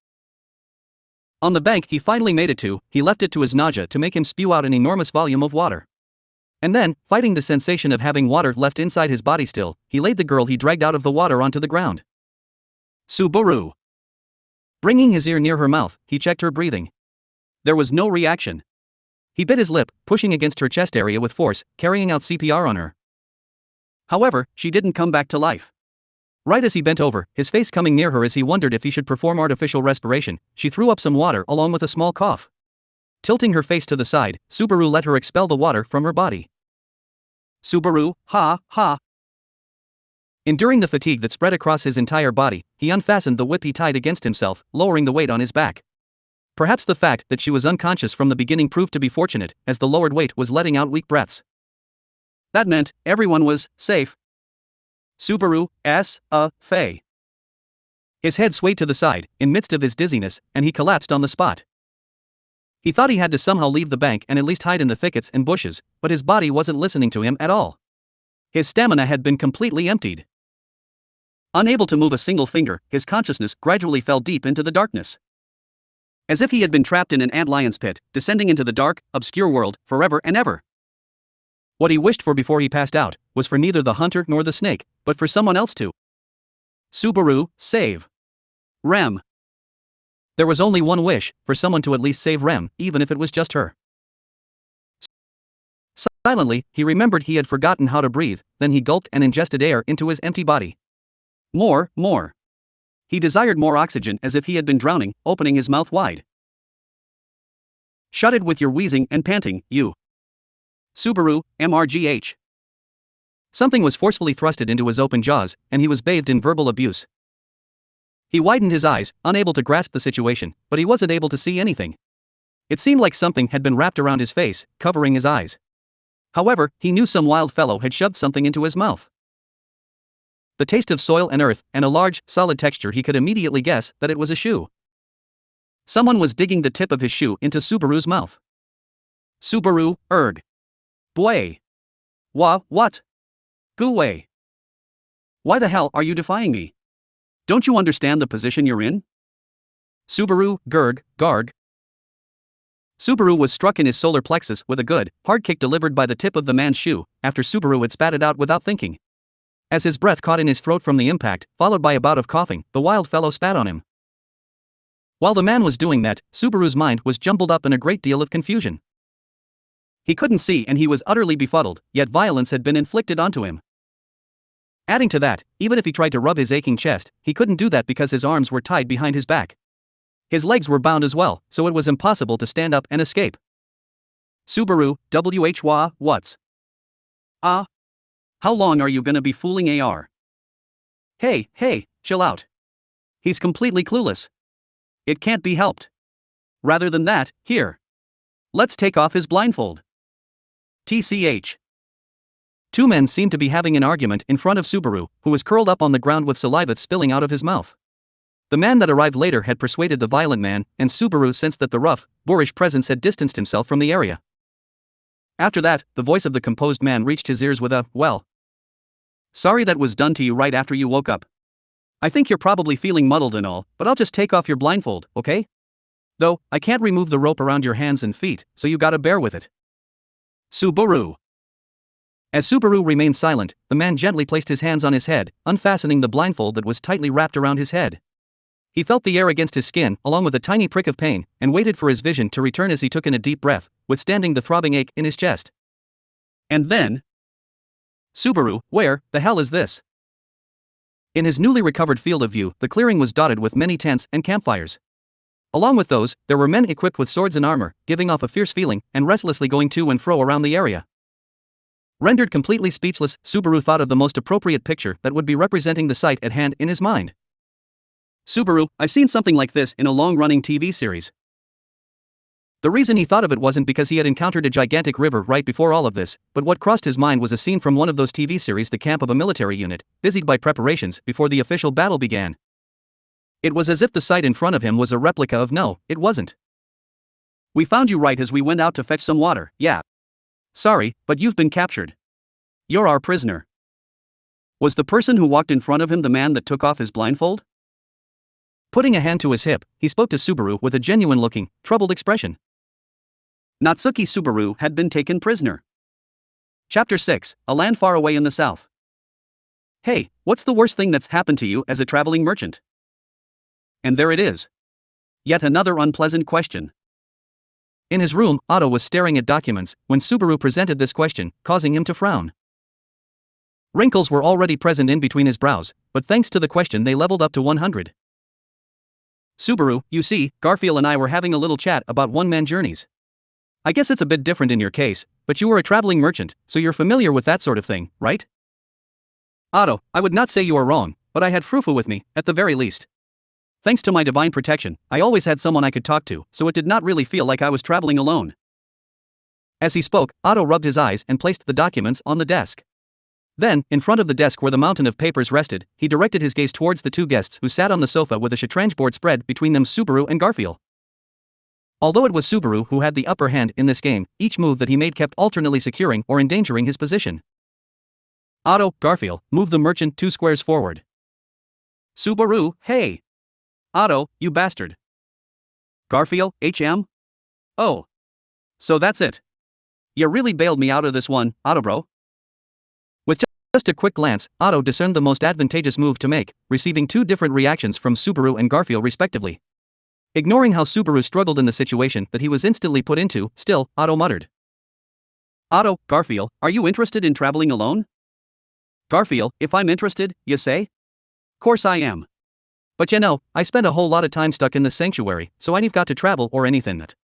Speaker 1: On the bank he finally made it to, he left it to his nausea to make him spew out an enormous volume of water. And then, fighting the sensation of having water left inside his body still, he laid the girl he dragged out of the water onto the ground. Subaru. Bringing his ear near her mouth, he checked her breathing. There was no reaction. He bit his lip, pushing against her chest area with force, carrying out CPR on her. However, she didn't come back to life. Right as he bent over, his face coming near her as he wondered if he should perform artificial respiration, she threw up some water along with a small cough. Tilting her face to the side, Subaru let her expel the water from her body. Subaru, ha, ha. Enduring the fatigue that spread across his entire body, he unfastened the whip he tied against himself, lowering the weight on his back. Perhaps the fact that she was unconscious from the beginning proved to be fortunate, as the lowered weight was letting out weak breaths. That meant everyone was safe. Subaru, Faye. His head swayed to the side, in midst of his dizziness, and he collapsed on the spot. He thought he had to somehow leave the bank and at least hide in the thickets and bushes, but his body wasn't listening to him at all. His stamina had been completely emptied. Unable to move a single finger, his consciousness gradually fell deep into the darkness. As if he had been trapped in an antlion's pit, descending into the dark, obscure world, forever and ever. What he wished for before he passed out, was for neither the hunter nor the snake, but for someone else to. Subaru, save. Rem. There was only one wish, for someone to at least save Rem, even if it was just her. Silently, he remembered he had forgotten how to breathe, then he gulped and ingested air into his empty body. More. He desired more oxygen as if he had been drowning, opening his mouth wide. Shut it with your wheezing and panting, you. Subaru, MRGH. Something was forcefully thrusted into his open jaws, and he was bathed in verbal abuse. He widened his eyes, unable to grasp the situation, but he wasn't able to see anything. It seemed like something had been wrapped around his face, covering his eyes. However, he knew some wild fellow had shoved something into his mouth. The taste of soil and earth, and a large, solid texture, he could immediately guess that it was a shoe. Someone was digging the tip of his shoe into Subaru's mouth. Subaru, Bway. What? Go away. Why the hell are you defying me? Don't you understand the position you're in? Subaru, Garg. Subaru was struck in his solar plexus with a good, hard kick delivered by the tip of the man's shoe, after Subaru had spat it out without thinking. As his breath caught in his throat from the impact, followed by a bout of coughing, the wild fellow spat on him. While the man was doing that, Subaru's mind was jumbled up in a great deal of confusion. He couldn't see and he was utterly befuddled, yet violence had been inflicted onto him. Adding to that, even if he tried to rub his aching chest, he couldn't do that because his arms were tied behind his back. His legs were bound as well, so it was impossible to stand up and escape. Subaru, what's? How long are you gonna be fooling AR? Hey, chill out. He's completely clueless. It can't be helped. Rather than that, here. Let's take off his blindfold. TCH. Two men seemed to be having an argument in front of Subaru, who was curled up on the ground with saliva spilling out of his mouth. The man that arrived later had persuaded the violent man, and Subaru sensed that the rough, boorish presence had distanced himself from the area. After that, the voice of the composed man reached his ears with a, well. Sorry that was done to you right after you woke up. I think you're probably feeling muddled and all, but I'll just take off your blindfold, okay? Though, I can't remove the rope around your hands and feet, so you gotta bear with it. Subaru. As Subaru remained silent, the man gently placed his hands on his head, unfastening the blindfold that was tightly wrapped around his head. He felt the air against his skin, along with a tiny prick of pain, and waited for his vision to return as he took in a deep breath, withstanding the throbbing ache in his chest. And then... Subaru, where the hell is this? In his newly recovered field of view, the clearing was dotted with many tents and campfires. Along with those, there were men equipped with swords and armor, giving off a fierce feeling, and restlessly going to and fro around the area. Rendered completely speechless, Subaru thought of the most appropriate picture that would be representing the sight at hand in his mind. Subaru, I've seen something like this in a long-running TV series. The reason he thought of it wasn't because he had encountered a gigantic river right before all of this, but what crossed his mind was a scene from one of those TV series, the camp of a military unit, busied by preparations before the official battle began. It was as if the sight in front of him was a replica of no, it wasn't. We found you right as we went out to fetch some water, yeah. Sorry, but you've been captured. You're our prisoner. Was the person who walked in front of him the man that took off his blindfold? Putting a hand to his hip, he spoke to Subaru with a genuine-looking, troubled expression. Natsuki Subaru had been taken prisoner. Chapter 6, A Land Far Away in the South. Hey, what's the worst thing that's happened to you as a traveling merchant? And there it is. Yet another unpleasant question. In his room, Otto was staring at documents when Subaru presented this question, causing him to frown. Wrinkles were already present in between his brows, but thanks to the question they leveled up to 100. Subaru, you see, Garfield and I were having a little chat about one-man journeys. I guess it's a bit different in your case, but you were a traveling merchant, so you're familiar with that sort of thing, right? Otto, I would not say you are wrong, but I had Frufu with me, at the very least. Thanks to my divine protection, I always had someone I could talk to, so it did not really feel like I was traveling alone. As he spoke, Otto rubbed his eyes and placed the documents on the desk. Then, in front of the desk where the mountain of papers rested, he directed his gaze towards the two guests who sat on the sofa with a shatranj board spread between them, Subaru and Garfield. Although it was Subaru who had the upper hand in this game, each move that he made kept alternately securing or endangering his position. Otto, Garfield, move the merchant 2 squares forward. Subaru, hey! Otto, you bastard. Garfield, HM? Oh. So that's it. You really bailed me out of this one, Otto bro. With just a quick glance, Otto discerned the most advantageous move to make, receiving 2 different reactions from Subaru and Garfield respectively. Ignoring how Subaru struggled in the situation that he was instantly put into, still, Otto muttered. Otto, Garfield, are you interested in traveling alone? Garfield, if I'm interested, you say? Course I am. But you know, I spent a whole lot of time stuck in this sanctuary, so I ain't got to travel or anything that.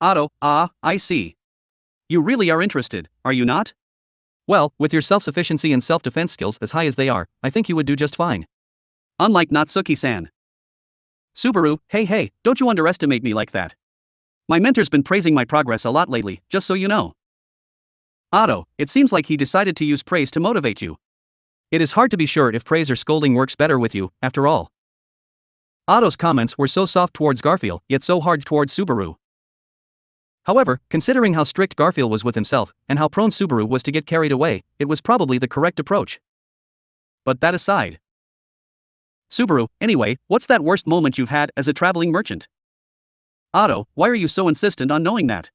Speaker 1: Otto, I see. You really are interested, are you not? Well, with your self-sufficiency and self-defense skills as high as they are, I think you would do just fine. Unlike Natsuki-san. Subaru, hey, don't you underestimate me like that. My mentor's been praising my progress a lot lately, just so you know. Otto, it seems like he decided to use praise to motivate you. It is hard to be sure if praise or scolding works better with you, after all. Otto's comments were so soft towards Garfield, yet so hard towards Subaru. However, considering how strict Garfield was with himself, and how prone Subaru was to get carried away, it was probably the correct approach. But that aside. Subaru, anyway, what's that worst moment you've had as a traveling merchant? Otto, why are you so insistent on knowing that?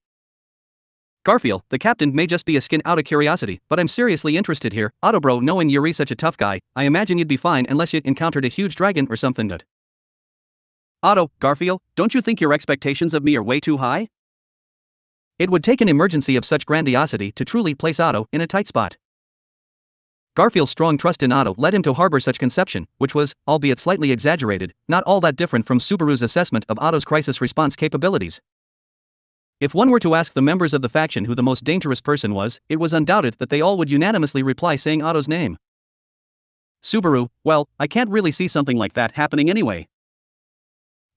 Speaker 1: Garfield, the captain may just be a skin out of curiosity, but I'm seriously interested here. Otto bro, knowing you're such a tough guy, I imagine you'd be fine unless you'd encountered a huge dragon or something that. Otto, Garfield, don't you think your expectations of me are way too high? It would take an emergency of such grandiosity to truly place Otto in a tight spot. Garfield's strong trust in Otto led him to harbor such conception, which was, albeit slightly exaggerated, not all that different from Subaru's assessment of Otto's crisis response capabilities. If one were to ask the members of the faction who the most dangerous person was, it was undoubted that they all would unanimously reply saying Otto's name. Subaru, well, I can't really see something like that happening anyway.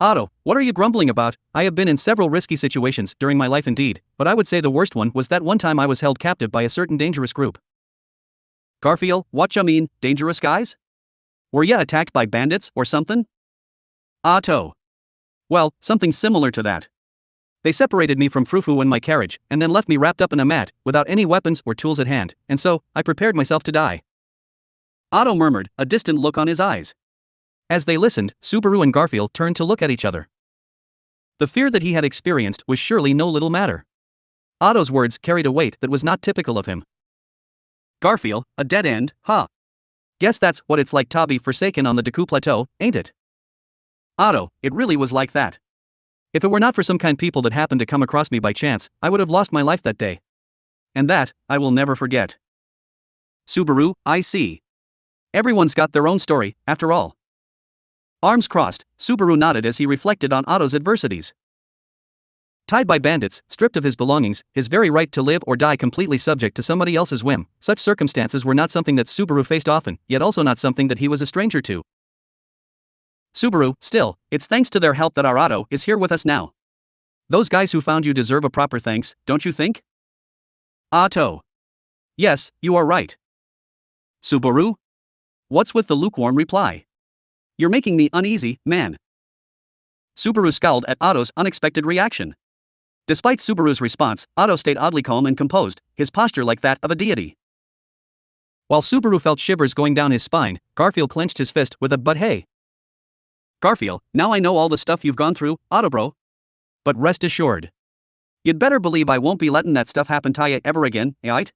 Speaker 1: Otto, what are you grumbling about? I have been in several risky situations during my life indeed, but I would say the worst one was that one time I was held captive by a certain dangerous group. Garfield, what you mean, dangerous guys? Were ya attacked by bandits or something? Otto. Well, something similar to that. They separated me from Frufu in my carriage, and then left me wrapped up in a mat, without any weapons or tools at hand, and so, I prepared myself to die. Otto murmured, a distant look on his eyes. As they listened, Subaru and Garfield turned to look at each other. The fear that he had experienced was surely no little matter. Otto's words carried a weight that was not typical of him. Garfield, a dead end, huh? Guess that's what it's like to be forsaken on the Deku Plateau, ain't it? Otto, it really was like that. If it were not for some kind people that happened to come across me by chance, I would have lost my life that day. And that, I will never forget. Subaru, I see. Everyone's got their own story, after all. Arms crossed, Subaru nodded as he reflected on Otto's adversities. Tied by bandits, stripped of his belongings, his very right to live or die completely subject to somebody else's whim, such circumstances were not something that Subaru faced often, yet also not something that he was a stranger to. Subaru, still, it's thanks to their help that our Otto is here with us now. Those guys who found you deserve a proper thanks, don't you think? Otto. Yes, you are right. Subaru? What's with the lukewarm reply? You're making me uneasy, man. Subaru scowled at Otto's unexpected reaction. Despite Subaru's response, Otto stayed oddly calm and composed, his posture like that of a deity. While Subaru felt shivers going down his spine, Garfield clenched his fist with a "but hey." Garfield, now I know all the stuff you've gone through, Otto bro. But rest assured. You'd better believe I won't be letting that stuff happen to you ever again, aight?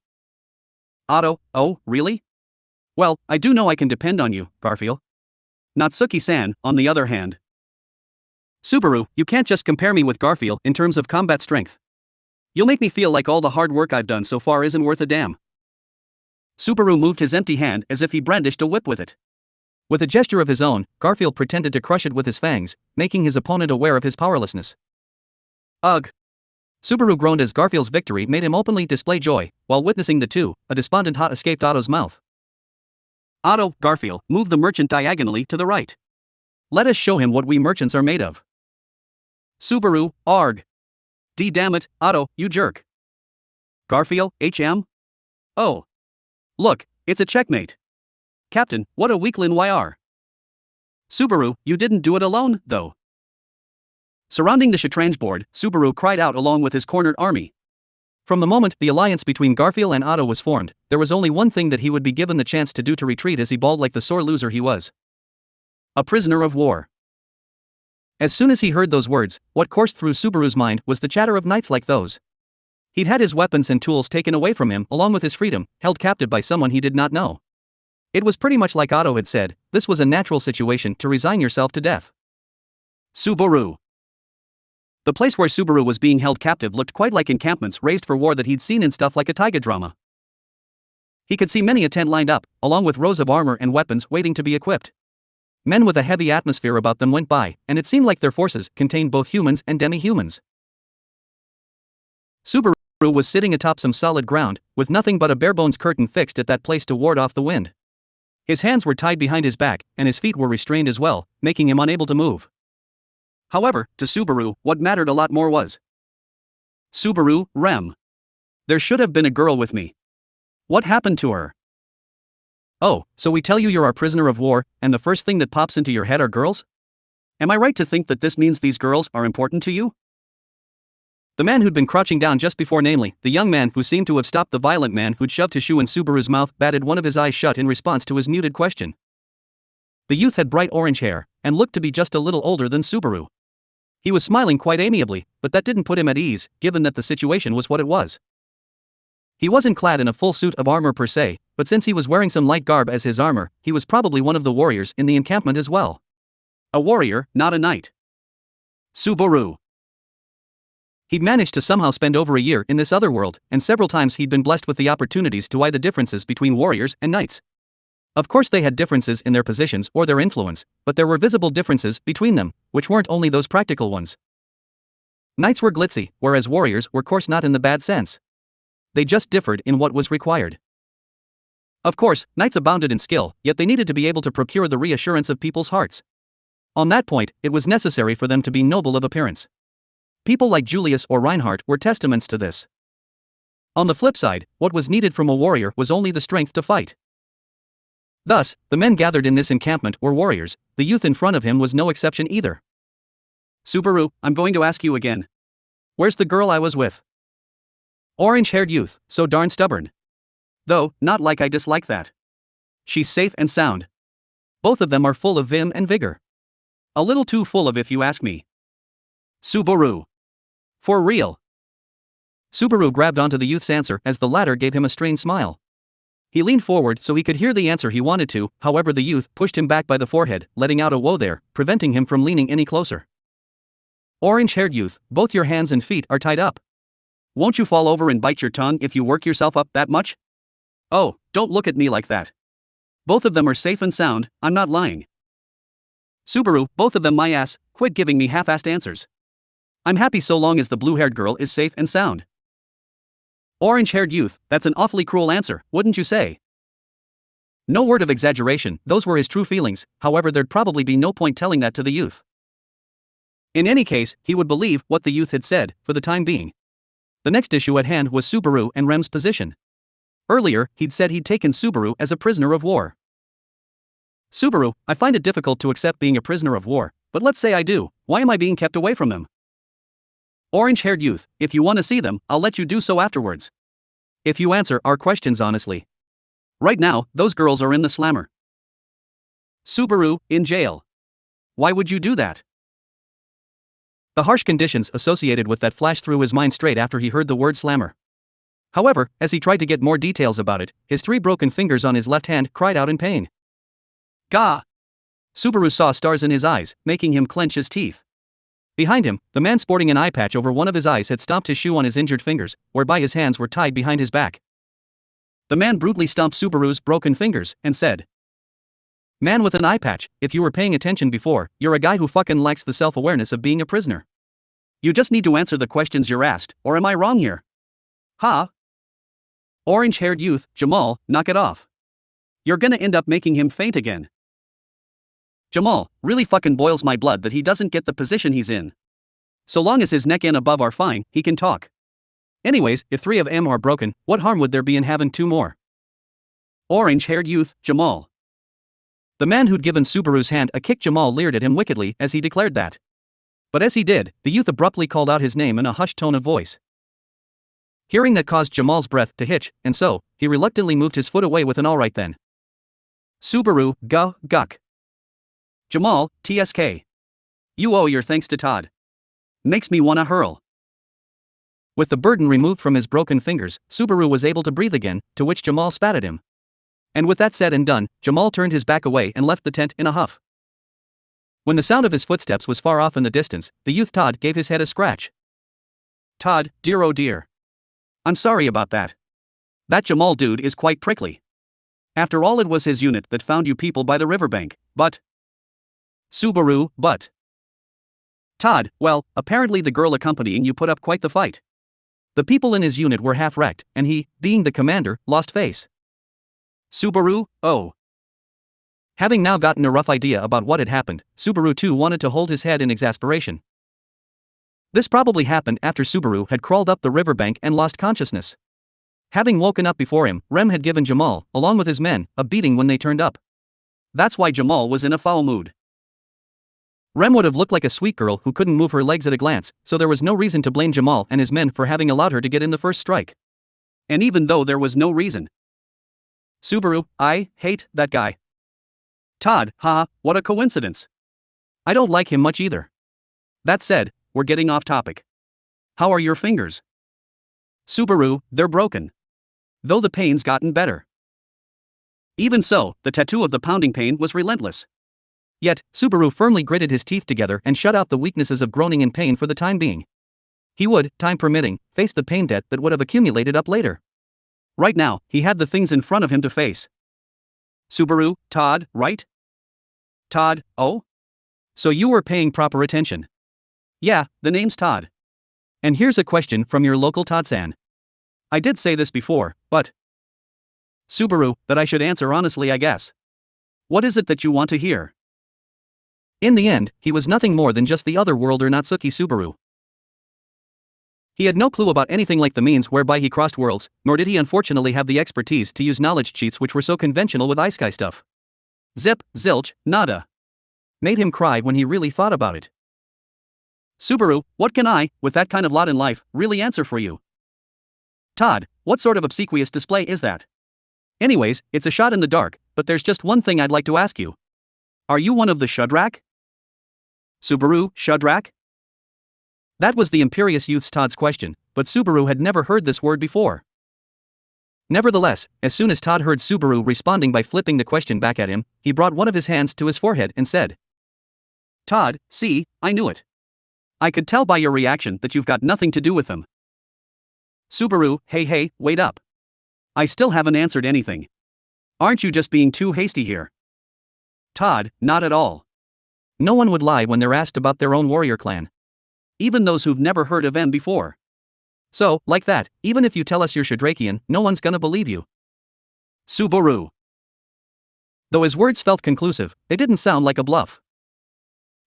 Speaker 1: Otto, oh, really? Well, I do know I can depend on you, Garfield. Natsuki-san, on the other hand. Subaru, you can't just compare me with Garfield in terms of combat strength. You'll make me feel like all the hard work I've done so far isn't worth a damn. Subaru moved his empty hand as if he brandished a whip with it. With a gesture of his own, Garfield pretended to crush it with his fangs, making his opponent aware of his powerlessness. Ugh. Subaru groaned as Garfield's victory made him openly display joy, while witnessing the two, a despondent hot escaped Otto's mouth. Otto, Garfield, move the merchant diagonally to the right. Let us show him what we merchants are made of. Subaru, arg. Damn it, Otto, you jerk. Garfield, HM? Oh. Look, it's a checkmate. Captain, what a weakling YR. Subaru, you didn't do it alone, though. Surrounding the Shatranj board, Subaru cried out along with his cornered army. From the moment the alliance between Garfield and Otto was formed, there was only one thing that he would be given the chance to do to retreat as he bawled like the sore loser he was. A prisoner of war. As soon as he heard those words, what coursed through Subaru's mind was the chatter of knights like those. He'd had his weapons and tools taken away from him along with his freedom, held captive by someone he did not know. It was pretty much like Otto had said, this was a natural situation to resign yourself to death. Subaru. The place where Subaru was being held captive looked quite like encampments raised for war that he'd seen in stuff like a taiga drama. He could see many a tent lined up, along with rows of armor and weapons waiting to be equipped. Men with a heavy atmosphere about them went by, and it seemed like their forces contained both humans and demi-humans. Subaru was sitting atop some solid ground, with nothing but a bare-bones curtain fixed at that place to ward off the wind. His hands were tied behind his back, and his feet were restrained as well, making him unable to move. However, to Subaru, what mattered a lot more was Subaru, Rem. There should have been a girl with me. What happened to her? Oh, so we tell you you're our prisoner of war, and the first thing that pops into your head are girls? Am I right to think that this means these girls are important to you? The man who'd been crouching down just before, namely, the young man who seemed to have stopped the violent man who'd shoved his shoe in Subaru's mouth, batted one of his eyes shut in response to his muted question. The youth had bright orange hair, and looked to be just a little older than Subaru. He was smiling quite amiably, but that didn't put him at ease, given that the situation was what it was. He wasn't clad in a full suit of armor per se, but since he was wearing some light garb as his armor, he was probably one of the warriors in the encampment as well. A warrior, not a knight. Subaru. He'd managed to somehow spend over a year in this other world, and several times he'd been blessed with the opportunities to eye the differences between warriors and knights. Of course they had differences in their positions or their influence, but there were visible differences between them, which weren't only those practical ones. Knights were glitzy, whereas warriors were coarse, not in the bad sense. They just differed in what was required. Of course, knights abounded in skill, yet they needed to be able to procure the reassurance of people's hearts. On that point, it was necessary for them to be noble of appearance. People like Julius or Reinhardt were testaments to this. On the flip side, what was needed from a warrior was only the strength to fight. Thus, the men gathered in this encampment were warriors, the youth in front of him was no exception either. Subaru, I'm going to ask you again. Where's the girl I was with? Orange-haired youth, so darn stubborn. Though, not like I dislike that. She's safe and sound. Both of them are full of vim and vigor. A little too full of, if you ask me. Subaru. For real. Subaru grabbed onto the youth's answer as the latter gave him a strained smile. He leaned forward so he could hear the answer he wanted to, however the youth pushed him back by the forehead, letting out a whoa there, preventing him from leaning any closer. Orange-haired youth, both your hands and feet are tied up. Won't you fall over and bite your tongue if you work yourself up that much? Oh, don't look at me like that. Both of them are safe and sound, I'm not lying. Subaru, both of them my ass, quit giving me half-assed answers. I'm happy so long as the blue-haired girl is safe and sound. Orange-haired youth, that's an awfully cruel answer, wouldn't you say? No word of exaggeration, those were his true feelings, however there'd probably be no point telling that to the youth. In any case, he would believe what the youth had said, for the time being. The next issue at hand was Subaru and Rem's position. Earlier, he'd said he'd taken Subaru as a prisoner of war. Subaru, I find it difficult to accept being a prisoner of war, but let's say I do, why am I being kept away from them? Orange-haired youth, if you want to see them, I'll let you do so afterwards. If you answer our questions honestly. Right now, those girls are in the slammer. Subaru, in jail. Why would you do that? The harsh conditions associated with that flashed through his mind straight after he heard the word slammer. However, as he tried to get more details about it, his 3 broken fingers on his left hand cried out in pain. Gah! Subaru saw stars in his eyes, making him clench his teeth. Behind him, the man sporting an eye patch over one of his eyes had stomped his shoe on his injured fingers, whereby his hands were tied behind his back. The man brutally stomped Subaru's broken fingers, and said, Man with an eye patch, if you were paying attention before, you're a guy who fucking lacks the self-awareness of being a prisoner. You just need to answer the questions you're asked, or am I wrong here? Huh? Orange-haired youth, Jamal, knock it off. You're gonna end up making him faint again. Jamal, really fucking boils my blood that he doesn't get the position he's in. So long as his neck and above are fine, he can talk. Anyways, if 3 of them are broken, what harm would there be in having 2 more? Orange-haired youth, Jamal. The man who'd given Subaru's hand a kick, Jamal leered at him wickedly as he declared that. But as he did, the youth abruptly called out his name in a hushed tone of voice. Hearing that caused Jamal's breath to hitch, and so, he reluctantly moved his foot away with an alright then. Subaru, guck. Jamal, TSK. You owe your thanks to Todd. Makes me wanna hurl. With the burden removed from his broken fingers, Subaru was able to breathe again, to which Jamal spat at him. And with that said and done, Jamal turned his back away and left the tent in a huff. When the sound of his footsteps was far off in the distance, the youth Todd gave his head a scratch. Todd, dear oh dear. I'm sorry about that. That Jamal dude is quite prickly. After all, it was his unit that found you people by the riverbank, but... Subaru, but... Todd, well, apparently the girl accompanying you put up quite the fight. The people in his unit were half-wrecked, and he, being the commander, lost face. Subaru, oh. Having now gotten a rough idea about what had happened, Subaru too wanted to hold his head in exasperation. This probably happened after Subaru had crawled up the riverbank and lost consciousness. Having woken up before him, Rem had given Jamal, along with his men, a beating when they turned up. That's why Jamal was in a foul mood. Rem would have looked like a sweet girl who couldn't move her legs at a glance, so there was no reason to blame Jamal and his men for having allowed her to get in the first strike. And even though there was no reason. Subaru, I hate that guy. Todd, haha, what a coincidence. I don't like him much either. That said, we're getting off topic. How are your fingers? Subaru, they're broken. Though the pain's gotten better. Even so, the tattoo of the pounding pain was relentless. Yet, Subaru firmly gritted his teeth together and shut out the weaknesses of groaning in pain for the time being. He would, time permitting, face the pain debt that would have accumulated up later. Right now, he had the things in front of him to face. Subaru, Todd, right? Todd, oh? So you were paying proper attention. Yeah, the name's Todd. And here's a question from your local Todd-san. I did say this before, but... Subaru, that I should answer honestly, I guess. What is it that you want to hear? In the end, he was nothing more than just the other-worlder Natsuki Subaru. He had no clue about anything like the means whereby he crossed worlds, nor did he unfortunately have the expertise to use knowledge cheats which were so conventional with Isekai stuff. Zip, zilch, nada. Made him cry when he really thought about it. Subaru, what can I, with that kind of lot in life, really answer for you? Todd, what sort of obsequious display is that? Anyways, it's a shot in the dark, but there's just one thing I'd like to ask you. Are you one of the Shudrak? Subaru, Shudrak? That was the imperious youth's Todd's question, but Subaru had never heard this word before. Nevertheless, as soon as Todd heard Subaru responding by flipping the question back at him, he brought one of his hands to his forehead and said, "Todd, see, I knew it. I could tell by your reaction that you've got nothing to do with them." Subaru, hey, wait up. I still haven't answered anything. Aren't you just being too hasty here? Todd, not at all. No one would lie when they're asked about their own warrior clan. Even those who've never heard of them before. So, like that, even if you tell us you're Shadrakian, no one's gonna believe you. Subaru. Though his words felt conclusive, they didn't sound like a bluff.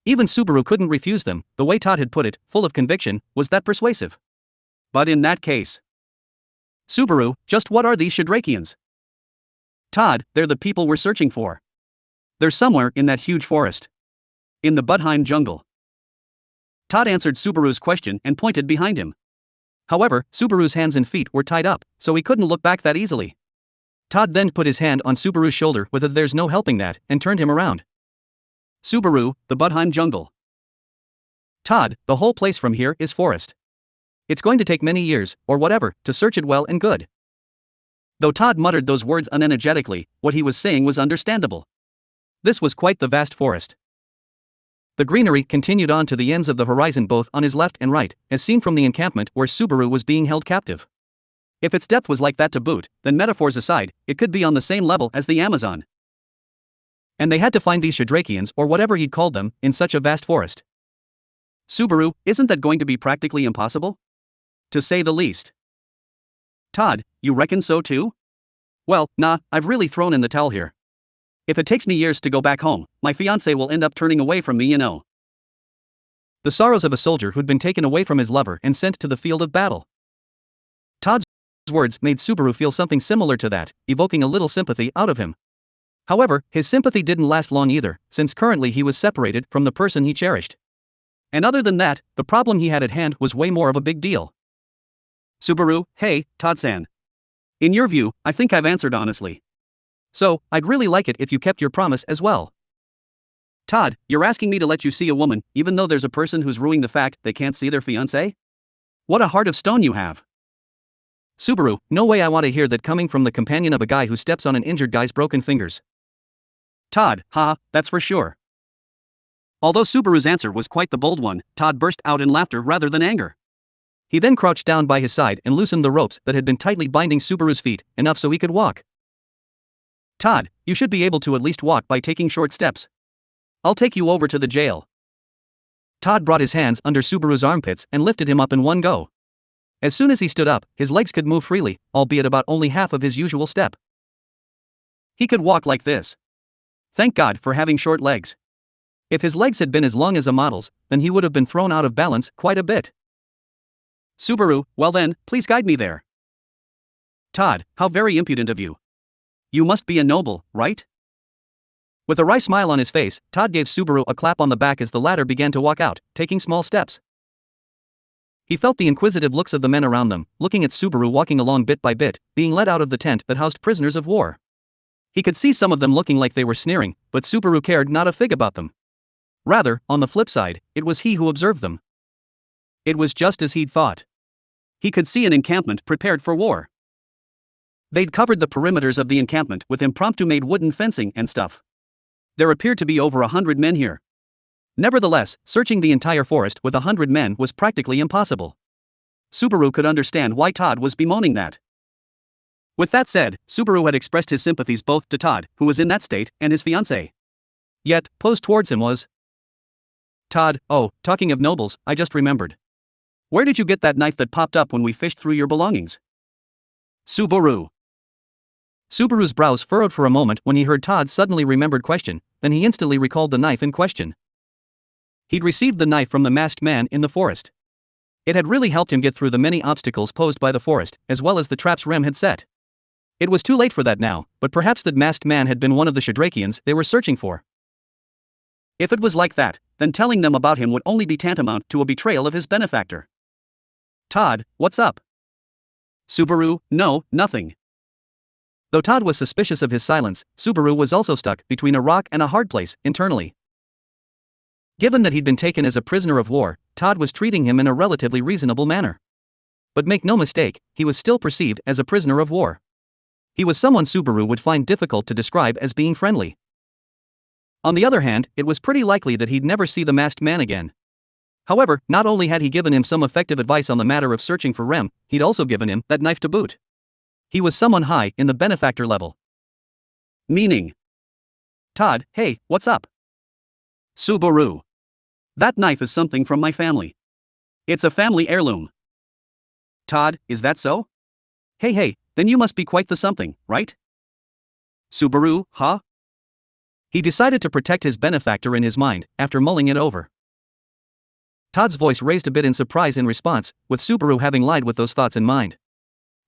Speaker 1: Even Subaru couldn't refuse them. The way Todd had put it, full of conviction, was that persuasive. But in that case, Subaru, just what are these Shadrakians? Todd, they're the people we're searching for. They're somewhere in that huge forest. In the Budheim jungle. Todd answered Subaru's question and pointed behind him. However, Subaru's hands and feet were tied up, so he couldn't look back that easily. Todd then put his hand on Subaru's shoulder with a "there's no helping that" and turned him around. Subaru, the Budheim jungle. Todd, the whole place from here is forest. It's going to take many years, or whatever, to search it well and good. Though Todd muttered those words unenergetically, what he was saying was understandable. This was quite the vast forest. The greenery continued on to the ends of the horizon both on his left and right, as seen from the encampment where Subaru was being held captive. If its depth was like that to boot, then metaphors aside, it could be on the same level as the Amazon. And they had to find these Shadrakians or whatever he'd called them, in such a vast forest. Subaru, isn't that going to be practically impossible? To say the least. Todd, you reckon so too? Well, nah, I've really thrown in the towel here. If it takes me years to go back home, my fiancé will end up turning away from me, you know. The sorrows of a soldier who'd been taken away from his lover and sent to the field of battle. Todd's words made Subaru feel something similar to that, evoking a little sympathy out of him. However, his sympathy didn't last long either, since currently he was separated from the person he cherished. And other than that, the problem he had at hand was way more of a big deal. Subaru, hey, Todd-san. In your view, I think I've answered honestly. So, I'd really like it if you kept your promise as well. Todd, you're asking me to let you see a woman, even though there's a person who's ruining the fact they can't see their fiancé? What a heart of stone you have. Subaru, no way I want to hear that coming from the companion of a guy who steps on an injured guy's broken fingers. Todd, haha, that's for sure. Although Subaru's answer was quite the bold one, Todd burst out in laughter rather than anger. He then crouched down by his side and loosened the ropes that had been tightly binding Subaru's feet, enough so he could walk. Todd, you should be able to at least walk by taking short steps. I'll take you over to the jail. Todd brought his hands under Subaru's armpits and lifted him up in one go. As soon as he stood up, his legs could move freely, albeit about only half of his usual step. He could walk like this. Thank God for having short legs. If his legs had been as long as a model's, then he would have been thrown out of balance quite a bit. Subaru, well then, please guide me there. Todd, how very impudent of you. You must be a noble, right? With a wry smile on his face, Todd gave Subaru a clap on the back as the latter began to walk out, taking small steps. He felt the inquisitive looks of the men around them, looking at Subaru walking along bit by bit, being led out of the tent that housed prisoners of war. He could see some of them looking like they were sneering, but Subaru cared not a fig about them. Rather, on the flip side, it was he who observed them. It was just as he'd thought. He could see an encampment prepared for war. They'd covered the perimeters of the encampment with impromptu-made wooden fencing and stuff. There appeared to be over 100 men here. Nevertheless, searching the entire forest with 100 men was practically impossible. Subaru could understand why Todd was bemoaning that. With that said, Subaru had expressed his sympathies both to Todd, who was in that state, and his fiancée. Yet, posed towards him was Todd, oh, talking of nobles, I just remembered. Where did you get that knife that popped up when we fished through your belongings? Subaru's brows furrowed for a moment when he heard Todd's suddenly remembered question, then he instantly recalled the knife in question. He'd received the knife from the masked man in the forest. It had really helped him get through the many obstacles posed by the forest, as well as the traps Rem had set. It was too late for that now, but perhaps that masked man had been one of the Shadrakians they were searching for. If it was like that, then telling them about him would only be tantamount to a betrayal of his benefactor. Todd, what's up? Subaru, no, nothing. Though Todd was suspicious of his silence, Subaru was also stuck between a rock and a hard place, internally. Given that he'd been taken as a prisoner of war, Todd was treating him in a relatively reasonable manner. But make no mistake, he was still perceived as a prisoner of war. He was someone Subaru would find difficult to describe as being friendly. On the other hand, it was pretty likely that he'd never see the masked man again. However, not only had he given him some effective advice on the matter of searching for Rem, he'd also given him that knife to boot. He was someone high in the benefactor level. Meaning. Todd, hey, what's up? Subaru. That knife is something from my family. It's a family heirloom. Todd, is that so? Hey, then you must be quite the something, right? Subaru, huh? He decided to protect his benefactor in his mind, after mulling it over. Todd's voice raised a bit in surprise in response, with Subaru having lied with those thoughts in mind.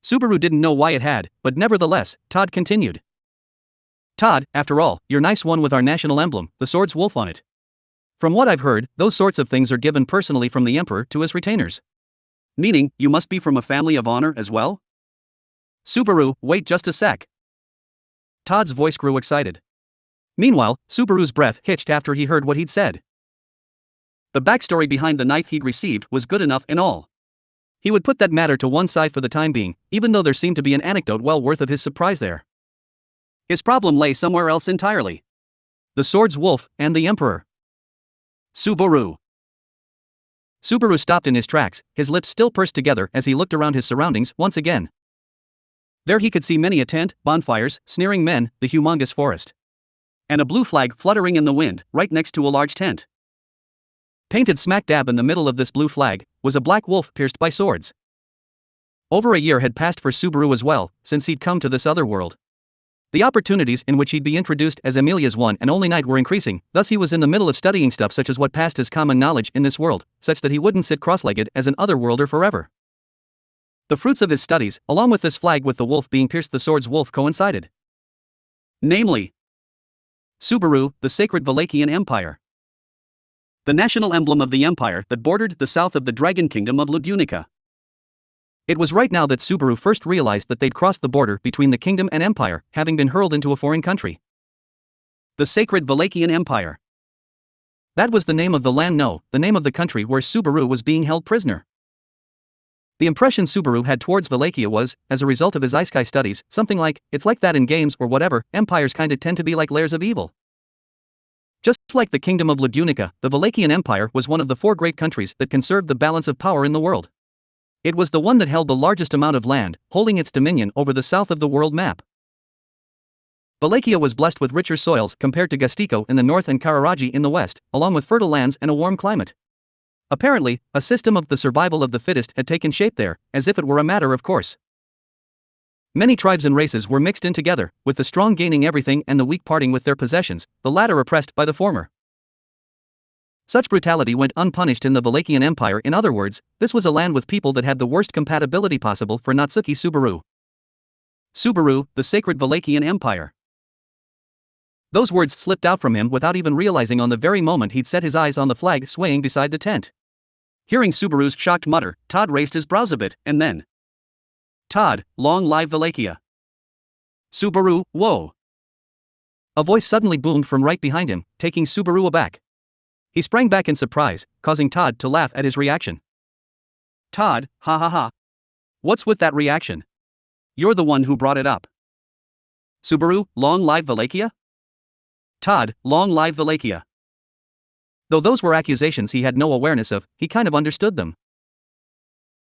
Speaker 1: Subaru didn't know why it had, but nevertheless, Todd continued. Todd, after all, your nice one with our national emblem, the sword's wolf on it. From what I've heard, those sorts of things are given personally from the emperor to his retainers. Meaning, you must be from a family of honor as well? Subaru, wait just a sec. Todd's voice grew excited. Meanwhile, Subaru's breath hitched after he heard what he'd said. The backstory behind the knife he'd received was good enough and all. He would put that matter to one side for the time being, even though there seemed to be an anecdote well worth of his surprise there. His problem lay somewhere else entirely. The sword's wolf and the emperor. Subaru. Subaru stopped in his tracks, his lips still pursed together as he looked around his surroundings once again. There he could see many a tent, bonfires, sneering men, the humongous forest. And a blue flag fluttering in the wind, right next to a large tent. Painted smack dab in the middle of this blue flag was a black wolf pierced by swords. Over a year had passed for Subaru as well, since he'd come to this other world. The opportunities in which he'd be introduced as Amelia's one and only knight were increasing, thus he was in the middle of studying stuff such as what passed as common knowledge in this world, such that he wouldn't sit cross-legged as an otherworlder forever. The fruits of his studies, along with this flag with the wolf being pierced the sword's wolf coincided. Namely, Subaru, the sacred Valachian Empire. The national emblem of the empire that bordered the south of the dragon kingdom of Ludunica. It was right now that Subaru first realized that they'd crossed the border between the kingdom and empire, having been hurled into a foreign country. The sacred Valachian Empire. That was the name of the land, no, the name of the country where Subaru was being held prisoner. The impression Subaru had towards Wallachia was, as a result of his Isekai studies, something like, it's like that in games or whatever, empires kinda tend to be like lairs of evil. Just like the kingdom of Ludunica, the Valachian Empire was one of the 4 great countries that conserved the balance of power in the world. It was the one that held the largest amount of land, holding its dominion over the south of the world map. Wallachia was blessed with richer soils compared to Gastico in the north and Kararaji in the west, along with fertile lands and a warm climate. Apparently, a system of the survival of the fittest had taken shape there, as if it were a matter of course. Many tribes and races were mixed in together, with the strong gaining everything and the weak parting with their possessions, the latter oppressed by the former. Such brutality went unpunished in the Valachian Empire. In other words, this was a land with people that had the worst compatibility possible for Natsuki Subaru. Subaru, the sacred Valachian Empire. Those words slipped out from him without even realizing on the very moment he'd set his eyes on the flag swaying beside the tent. Hearing Subaru's shocked mutter, Todd raised his brows a bit, and then, Todd, long live Wallachia. Subaru, whoa. A voice suddenly boomed from right behind him, taking Subaru aback. He sprang back in surprise, causing Todd to laugh at his reaction. Todd, ha ha ha. What's with that reaction? You're the one who brought it up. Subaru, long live Wallachia? Todd, long live Wallachia. Though those were accusations he had no awareness of, he kind of understood them.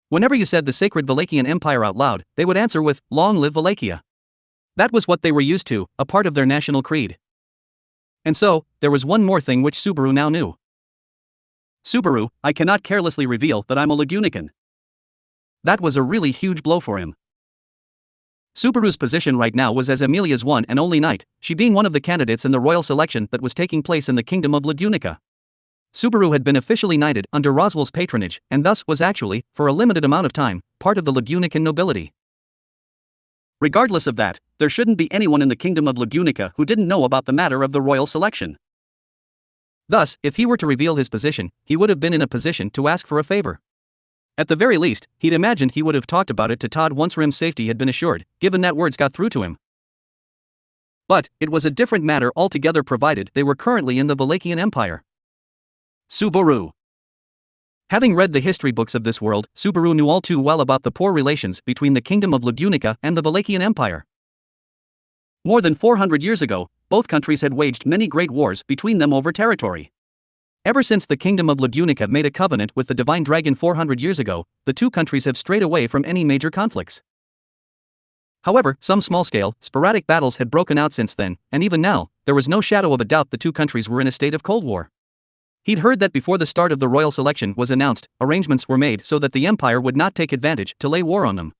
Speaker 1: Whenever you said the sacred Valachian Empire out loud, they would answer with, long live Wallachia. That was what they were used to, a part of their national creed. And so, there was one more thing which Subaru now knew. Subaru, I cannot carelessly reveal that I'm a Lagunican. That was a really huge blow for him. Subaru's position right now was as Amelia's one and only knight, she being one of the candidates in the royal selection that was taking place in the kingdom of Ludunica. Subaru had been officially knighted under Roswell's patronage, and thus was actually, for a limited amount of time, part of the Ludunican nobility. Regardless of that, there shouldn't be anyone in the kingdom of Ludunica who didn't know about the matter of the royal selection. Thus, if he were to reveal his position, he would have been in a position to ask for a favor. At the very least, he'd imagined he would have talked about it to Todd once Rim's safety had been assured, given that words got through to him. But, it was a different matter altogether provided they were currently in the Valachian Empire. Subaru. Having read the history books of this world, Subaru knew all too well about the poor relations between the Kingdom of Lubunica and the Wallachian Empire. More than 400 years ago, both countries had waged many great wars between them over territory. Ever since the Kingdom of Lubunica made a covenant with the Divine Dragon 400 years ago, the two countries have strayed away from any major conflicts. However, some small-scale, sporadic battles had broken out since then, and even now, there was no shadow of a doubt the two countries were in a state of Cold War. He'd heard that before the start of the royal selection was announced, arrangements were made so that the Empire would not take advantage to lay war on them.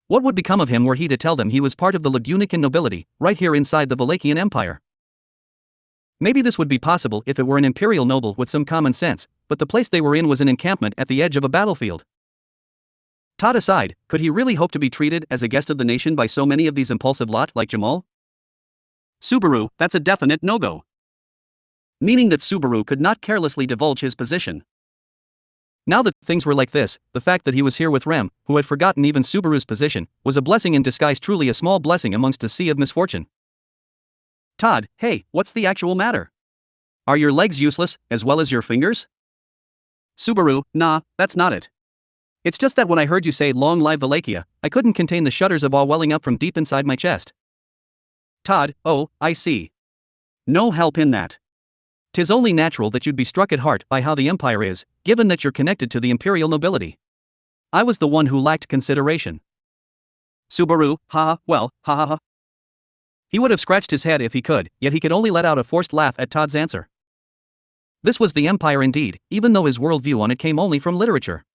Speaker 1: What would become of him were he to tell them he was part of the Lubunican nobility, right here inside the Wallachian Empire? Maybe this would be possible if it were an imperial noble with some common sense, but the place they were in was an encampment at the edge of a battlefield. Todd aside, could he really hope to be treated as a guest of the nation by so many of these impulsive lot like Jamal? Subaru, that's a definite no-go. Meaning that Subaru could not carelessly divulge his position. Now that things were like this, the fact that he was here with Rem, who had forgotten even Subaru's position, was a blessing in disguise, truly a small blessing amongst a sea of misfortune. Todd, hey, what's the actual matter? Are your legs useless, as well as your fingers? Subaru, nah, that's not it. It's just that when I heard you say "Long live Wallachia," I couldn't contain the shudders of awe welling up from deep inside my chest. Todd, oh, I see. No help in that. 'Tis only natural that you'd be struck at heart by how the Empire is, given that you're connected to the imperial nobility. I was the one who lacked consideration. Subaru, well, ha. He would have scratched his head if he could, yet he could only let out a forced laugh at Todd's answer. This was the Empire indeed, even though his worldview on it came only from literature.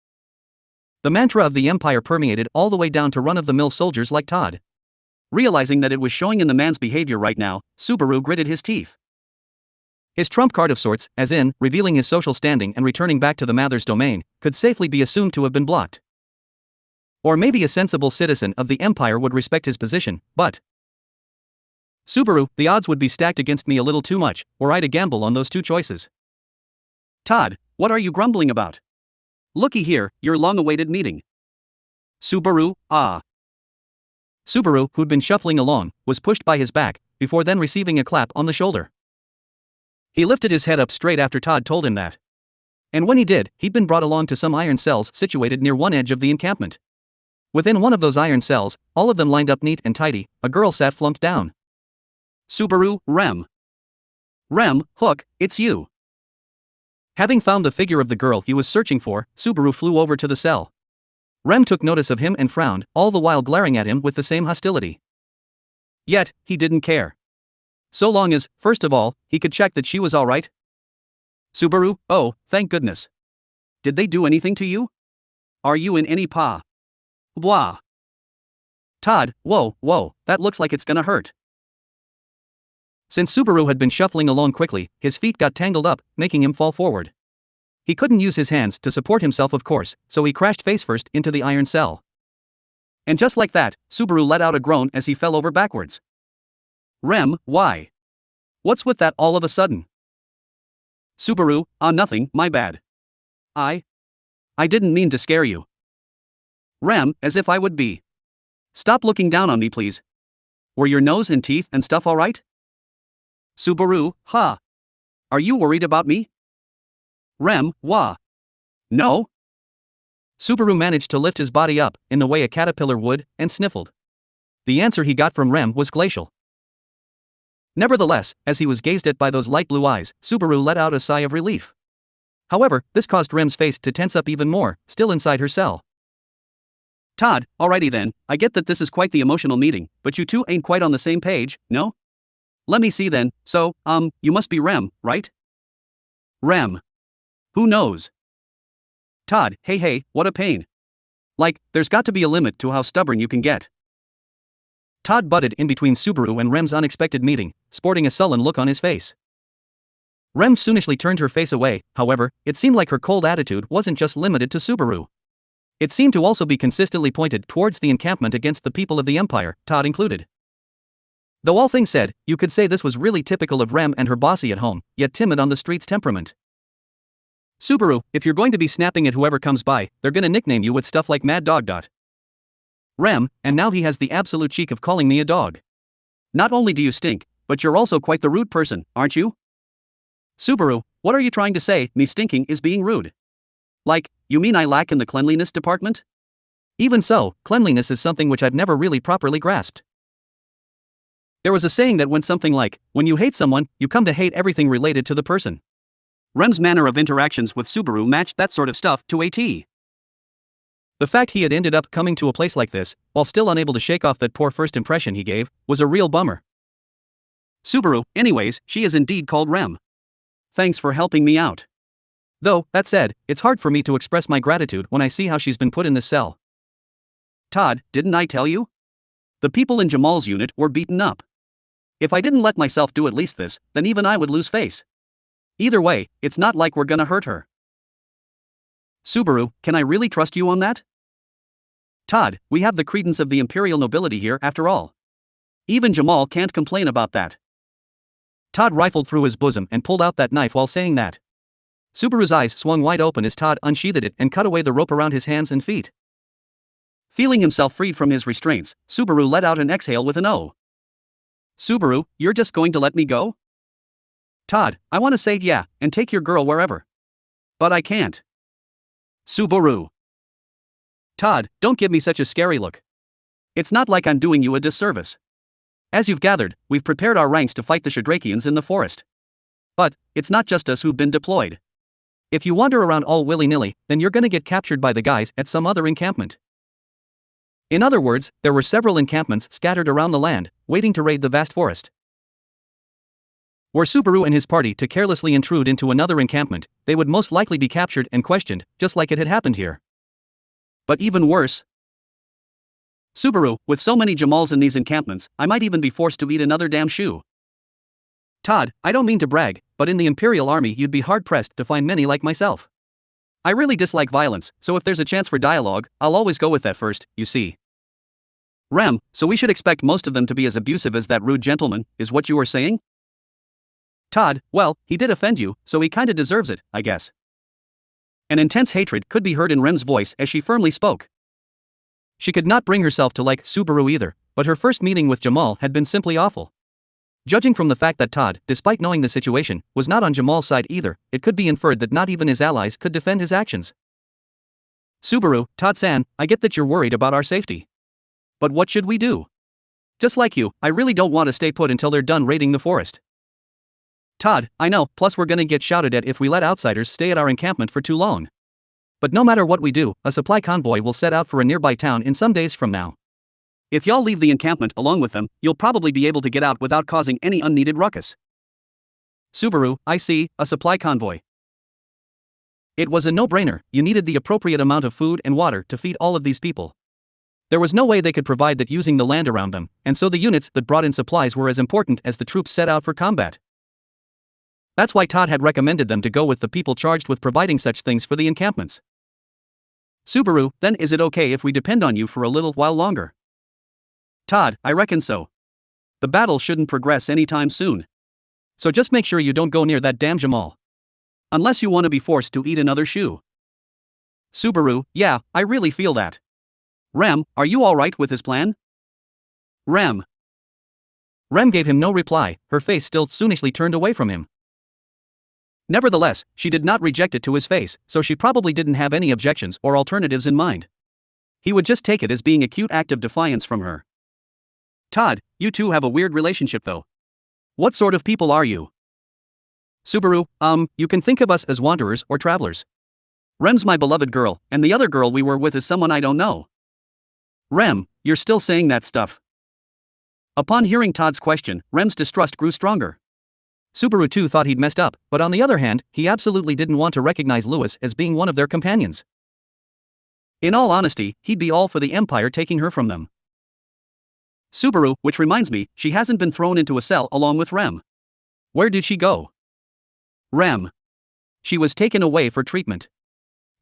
Speaker 1: The mantra of the Empire permeated all the way down to run-of-the-mill soldiers like Todd. Realizing that it was showing in the man's behavior right now, Subaru gritted his teeth. His trump card of sorts, as in, revealing his social standing and returning back to the Mather's domain, could safely be assumed to have been blocked. Or maybe a sensible citizen of the Empire would respect his position, but... Subaru, the odds would be stacked against me a little too much, were I to gamble on those two choices. Todd, what are you grumbling about? Looky here, your long-awaited meeting. Subaru, Subaru, who'd been shuffling along, was pushed by his back, before then receiving a clap on the shoulder. He lifted his head up straight after Todd told him that. And when he did, he'd been brought along to some iron cells situated near one edge of the encampment. Within one of those iron cells, all of them lined up neat and tidy, a girl sat flumped down. Subaru, Rem. Rem, Hook, it's you. Having found the figure of the girl he was searching for, Subaru flew over to the cell. Rem took notice of him and frowned, all the while glaring at him with the same hostility. Yet, he didn't care. So long as, first of all, he could check that she was all right. Subaru, oh, thank goodness. Did they do anything to you? Are you in any pain? Blah. Todd, whoa, that looks like it's gonna hurt. Since Subaru had been shuffling along quickly, his feet got tangled up, making him fall forward. He couldn't use his hands to support himself, of course, so he crashed face first into the iron cell. And just like that, Subaru let out a groan as he fell over backwards. Rem, why? What's with that all of a sudden? Subaru, nothing, my bad. I didn't mean to scare you. Rem, as if I would be. Stop looking down on me, please. Were your nose and teeth and stuff all right? Subaru, Are you worried about me? Rem, wah. No. Subaru managed to lift his body up, in the way a caterpillar would, and sniffled. The answer he got from Rem was glacial. Nevertheless, as he was gazed at by those light blue eyes, Subaru let out a sigh of relief. However, this caused Rem's face to tense up even more, still inside her cell. Todd, alrighty then, I get that this is quite the emotional meeting, but you two ain't quite on the same page, no? Let me see then, so, you must be Rem, right? Rem. Who knows? Todd, hey, what a pain. Like, there's got to be a limit to how stubborn you can get. Todd butted in between Subaru and Rem's unexpected meeting, sporting a sullen look on his face. Rem soonishly turned her face away, however, it seemed like her cold attitude wasn't just limited to Subaru. It seemed to also be consistently pointed towards the encampment against the people of the Empire, Todd included. Though all things said, you could say this was really typical of Rem and her bossy at home, yet timid on the streets temperament. Subaru, if you're going to be snapping at whoever comes by, they're gonna nickname you with stuff like Mad Dog. Rem, and now he has the absolute cheek of calling me a dog. Not only do you stink, but you're also quite the rude person, aren't you? Subaru, What are you trying to say? Me stinking is being rude. Like, you mean I lack in the cleanliness department? Even so, cleanliness is something which I've never really properly grasped. There was a saying that went something like, when you hate someone, you come to hate everything related to the person. Rem's manner of interactions with Subaru matched that sort of stuff to a T. The fact he had ended up coming to a place like this, while still unable to shake off that poor first impression he gave, was a real bummer. Subaru, anyways, she is indeed called Rem. Thanks for helping me out. Though, that said, it's hard for me to express my gratitude when I see how she's been put in this cell. Todd, didn't I tell you? The people in Jamal's unit were beaten up. If I didn't let myself do at least this, then even I would lose face. Either way, it's not like we're gonna hurt her. Subaru, can I really trust you on that? Todd, we have the credence of the imperial nobility here after all. Even Jamal can't complain about that. Todd rifled through his bosom and pulled out that knife while saying that. Subaru's eyes swung wide open as Todd unsheathed it and cut away the rope around his hands and feet. Feeling himself freed from his restraints, Subaru let out an exhale with an O. Subaru, you're just going to let me go? Todd, I want to say yeah, and take your girl wherever. But I can't. Subaru. Todd, don't give me such a scary look. It's not like I'm doing you a disservice. As you've gathered, we've prepared our ranks to fight the Shadrakians in the forest. But, it's not just us who've been deployed. If you wander around all willy-nilly, then you're gonna get captured by the guys at some other encampment. In other words, there were several encampments scattered around the land, waiting to raid the vast forest. Were Subaru and his party to carelessly intrude into another encampment, they would most likely be captured and questioned, just like it had happened here. But even worse. Subaru, with so many Jamals in these encampments, I might even be forced to eat another damn shoe. Todd, I don't mean to brag, but in the Imperial Army you'd be hard-pressed to find many like myself. I really dislike violence, so if there's a chance for dialogue, I'll always go with that first, you see. Rem, so we should expect most of them to be as abusive as that rude gentleman, is what you are saying? Todd, well, he did offend you, so he kinda deserves it, I guess. An intense hatred could be heard in Rem's voice as she firmly spoke. She could not bring herself to like Subaru either, but her first meeting with Jamal had been simply awful. Judging from the fact that Todd, despite knowing the situation, was not on Jamal's side either, it could be inferred that not even his allies could defend his actions. Subaru, Todd-san, I get that you're worried about our safety. But what should we do? Just like you, I really don't want to stay put until they're done raiding the forest. Todd, I know, plus we're gonna get shouted at if we let outsiders stay at our encampment for too long. But no matter what we do, a supply convoy will set out for a nearby town in some days from now. If y'all leave the encampment along with them, you'll probably be able to get out without causing any unneeded ruckus. Subaru, I see, a supply convoy. It was a no-brainer, you needed the appropriate amount of food and water to feed all of these people. There was no way they could provide that using the land around them, and so the units that brought in supplies were as important as the troops set out for combat. That's why Todd had recommended them to go with the people charged with providing such things for the encampments. Subaru, then is it okay if we depend on you for a little while longer? Todd, I reckon so. The battle shouldn't progress anytime soon. So just make sure you don't go near that damn Jamal. Unless you want to be forced to eat another shoe. Subaru, yeah, I really feel that. Rem, are you alright with his plan? Rem gave him no reply, her face still soonishly turned away from him. Nevertheless, she did not reject it to his face, so she probably didn't have any objections or alternatives in mind. He would just take it as being a cute act of defiance from her. Todd, you two have a weird relationship though. What sort of people are you? Subaru, you can think of us as wanderers or travelers. Rem's my beloved girl, and the other girl we were with is someone I don't know. Rem, you're still saying that stuff. Upon hearing Todd's question, Rem's distrust grew stronger. Subaru too thought he'd messed up, but on the other hand, he absolutely didn't want to recognize Lewis as being one of their companions. In all honesty, he'd be all for the Empire taking her from them. Subaru, which reminds me, she hasn't been thrown into a cell along with Rem. Where did she go? Rem. She was taken away for treatment.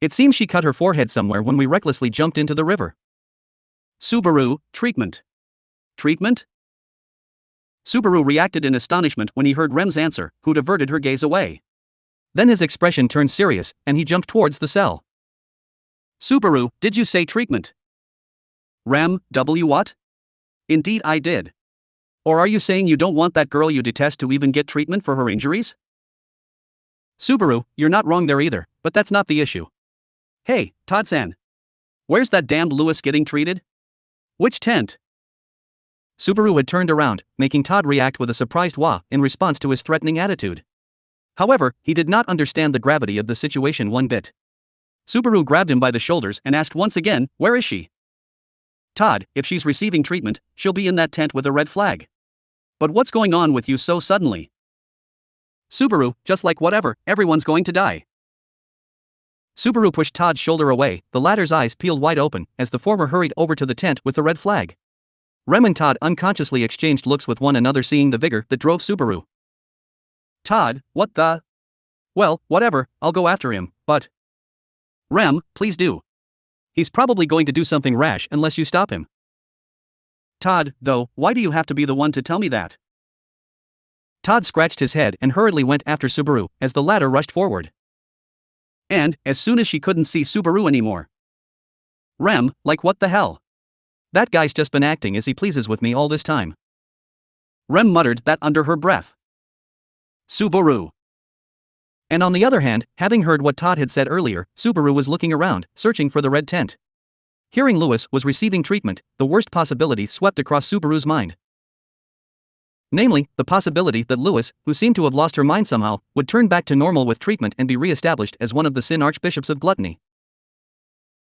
Speaker 1: It seems she cut her forehead somewhere when we recklessly jumped into the river. Subaru, treatment. Treatment? Subaru reacted in astonishment when he heard Rem's answer, who diverted her gaze away. Then his expression turned serious, and he jumped towards the cell. Subaru, did you say treatment? Rem, what? Indeed I did. Or are you saying you don't want that girl you detest to even get treatment for her injuries? Subaru, you're not wrong there either, but that's not the issue. Hey, Todd-san. Where's that damned Lewis getting treated? Which tent? Subaru had turned around, making Todd react with a surprised wah in response to his threatening attitude. However, he did not understand the gravity of the situation one bit. Subaru grabbed him by the shoulders and asked once again, where is she? Todd, if she's receiving treatment, she'll be in that tent with a red flag. But what's going on with you so suddenly? Subaru, just like whatever, everyone's going to die. Subaru pushed Todd's shoulder away, the latter's eyes peeled wide open as the former hurried over to the tent with the red flag. Rem and Todd unconsciously exchanged looks with one another, seeing the vigor that drove Subaru. Todd, what the? Well, whatever, I'll go after him, but... Rem, please do. He's probably going to do something rash unless you stop him. Todd, though, why do you have to be the one to tell me that? Todd scratched his head and hurriedly went after Subaru as the latter rushed forward. And, as soon as she couldn't see Subaru anymore. Rem, like what the hell? That guy's just been acting as he pleases with me all this time. Rem muttered that under her breath. Subaru. And on the other hand, having heard what Todd had said earlier, Subaru was looking around, searching for the red tent. Hearing Lewis was receiving treatment, the worst possibility swept across Subaru's mind. Namely, the possibility that Lewis, who seemed to have lost her mind somehow, would turn back to normal with treatment and be re-established as one of the Sin Archbishops of Gluttony.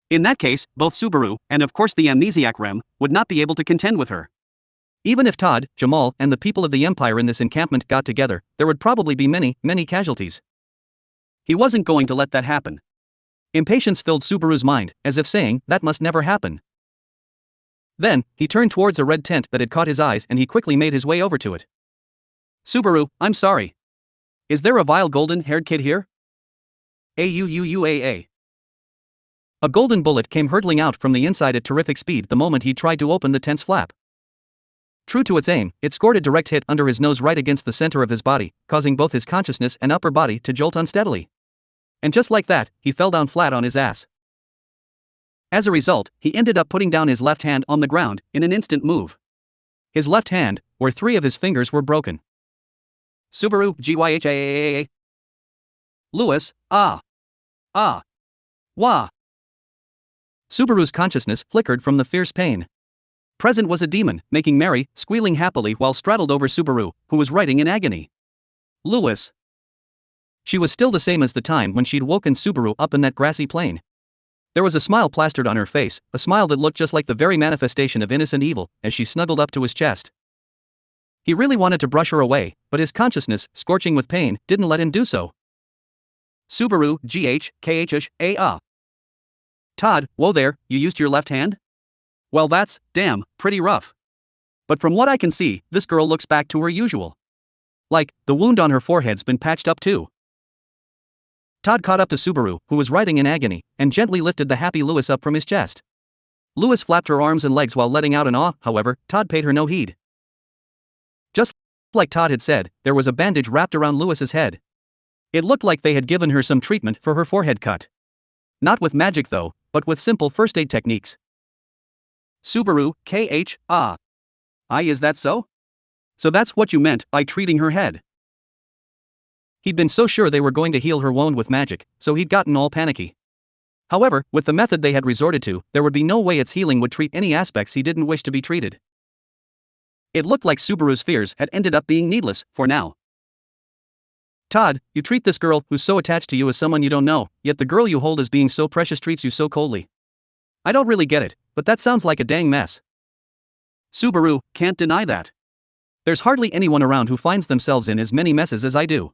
Speaker 1: In that case, both Subaru, and of course the amnesiac Rem, would not be able to contend with her. Even if Todd, Jamal, and the people of the Empire in this encampment got together, there would probably be many casualties. He wasn't going to let that happen. Impatience filled Subaru's mind, as if saying, that must never happen. Then, he turned towards a red tent that had caught his eyes and he quickly made his way over to it. Subaru, I'm sorry. Is there a vile golden-haired kid here? A. A golden bullet came hurtling out from the inside at terrific speed the moment he tried to open the tent's flap. True to its aim, it scored a direct hit under his nose right against the center of his body, causing both his consciousness and upper body to jolt unsteadily. And just like that, he fell down flat on his ass. As a result, he ended up putting down his left hand on the ground in an instant move. His left hand, where 3 of his fingers were broken. Subaru, GYHAAAA. Lewis, wah. Subaru's consciousness flickered from the fierce pain. Present was a demon, making merry, squealing happily while straddled over Subaru, who was writhing in agony. Lewis. She was still the same as the time when she'd woken Subaru up in that grassy plain. There was a smile plastered on her face, a smile that looked just like the very manifestation of innocent evil, as she snuggled up to his chest. He really wanted to brush her away, but his consciousness, scorching with pain, didn't let him do so. Subaru, GHKHA. Todd, whoa there, you used your left hand? Well, that's, pretty rough. But from what I can see, this girl looks back to her usual. Like, the wound on her forehead's been patched up too. Todd caught up to Subaru, who was writhing in agony, and gently lifted the happy Lewis up from his chest. Lewis flapped her arms and legs while letting out an awe, however, Todd paid her no heed. Just like Todd had said, there was a bandage wrapped around Lewis's head. It looked like they had given her some treatment for her forehead cut. Not with magic though, but with simple first aid techniques. Subaru, is that so? So that's what you meant by treating her head. He'd been so sure they were going to heal her wound with magic, so he'd gotten all panicky. However, with the method they had resorted to, there would be no way its healing would treat any aspects he didn't wish to be treated. It looked like Subaru's fears had ended up being needless, for now. Todd, you treat this girl who's so attached to you as someone you don't know, yet the girl you hold as being so precious treats you so coldly. I don't really get it, but that sounds like a dang mess. Subaru, can't deny that. There's hardly anyone around who finds themselves in as many messes as I do.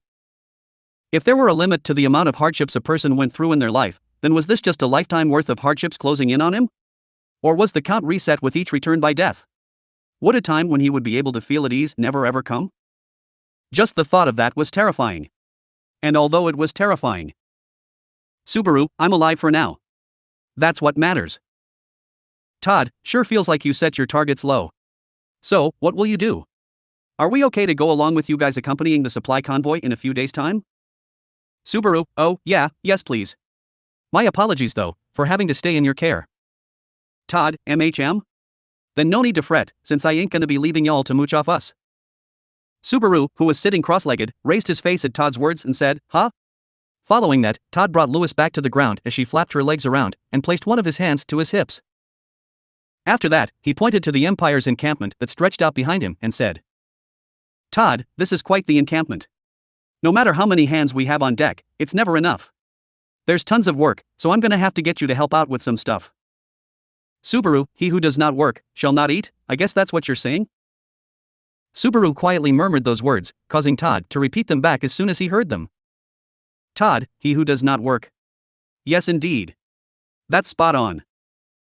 Speaker 1: If there were a limit to the amount of hardships a person went through in their life, then was this just a lifetime worth of hardships closing in on him? Or was the count reset with each return by death? Would a time when he would be able to feel at ease never ever come? Just the thought of that was terrifying. And although it was terrifying, Subaru, I'm alive for now. That's what matters. Todd, sure feels like you set your targets low. So, what will you do? Are we okay to go along with you guys accompanying the supply convoy in a few days' time? Subaru, yes please. My apologies though, for having to stay in your care. Todd, MHM? Then no need to fret, since I ain't gonna be leaving y'all to mooch off us. Subaru, who was sitting cross-legged, raised his face at Todd's words and said, huh? Following that, Todd brought Louis back to the ground as she flapped her legs around and placed one of his hands to his hips. After that, he pointed to the Empire's encampment that stretched out behind him and said, "Todd, this is quite the encampment. No matter how many hands we have on deck, it's never enough. There's tons of work, so I'm gonna have to get you to help out with some stuff." "Subaru, he who does not work, shall not eat, I guess that's what you're saying?" Subaru quietly murmured those words, causing Todd to repeat them back as soon as he heard them. "Todd, he who does not work. Yes, indeed. That's spot on.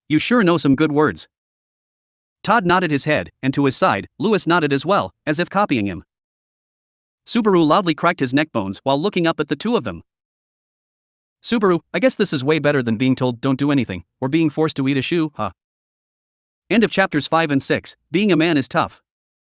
Speaker 1: You sure know some good words." Todd nodded his head, and to his side, Louis nodded as well, as if copying him. Subaru loudly cracked his neck bones while looking up at the two of them. "Subaru, I guess this is way better than being told don't do anything, or being forced to eat a shoe, huh?" End of chapters 5 and 6. Being a man is tough.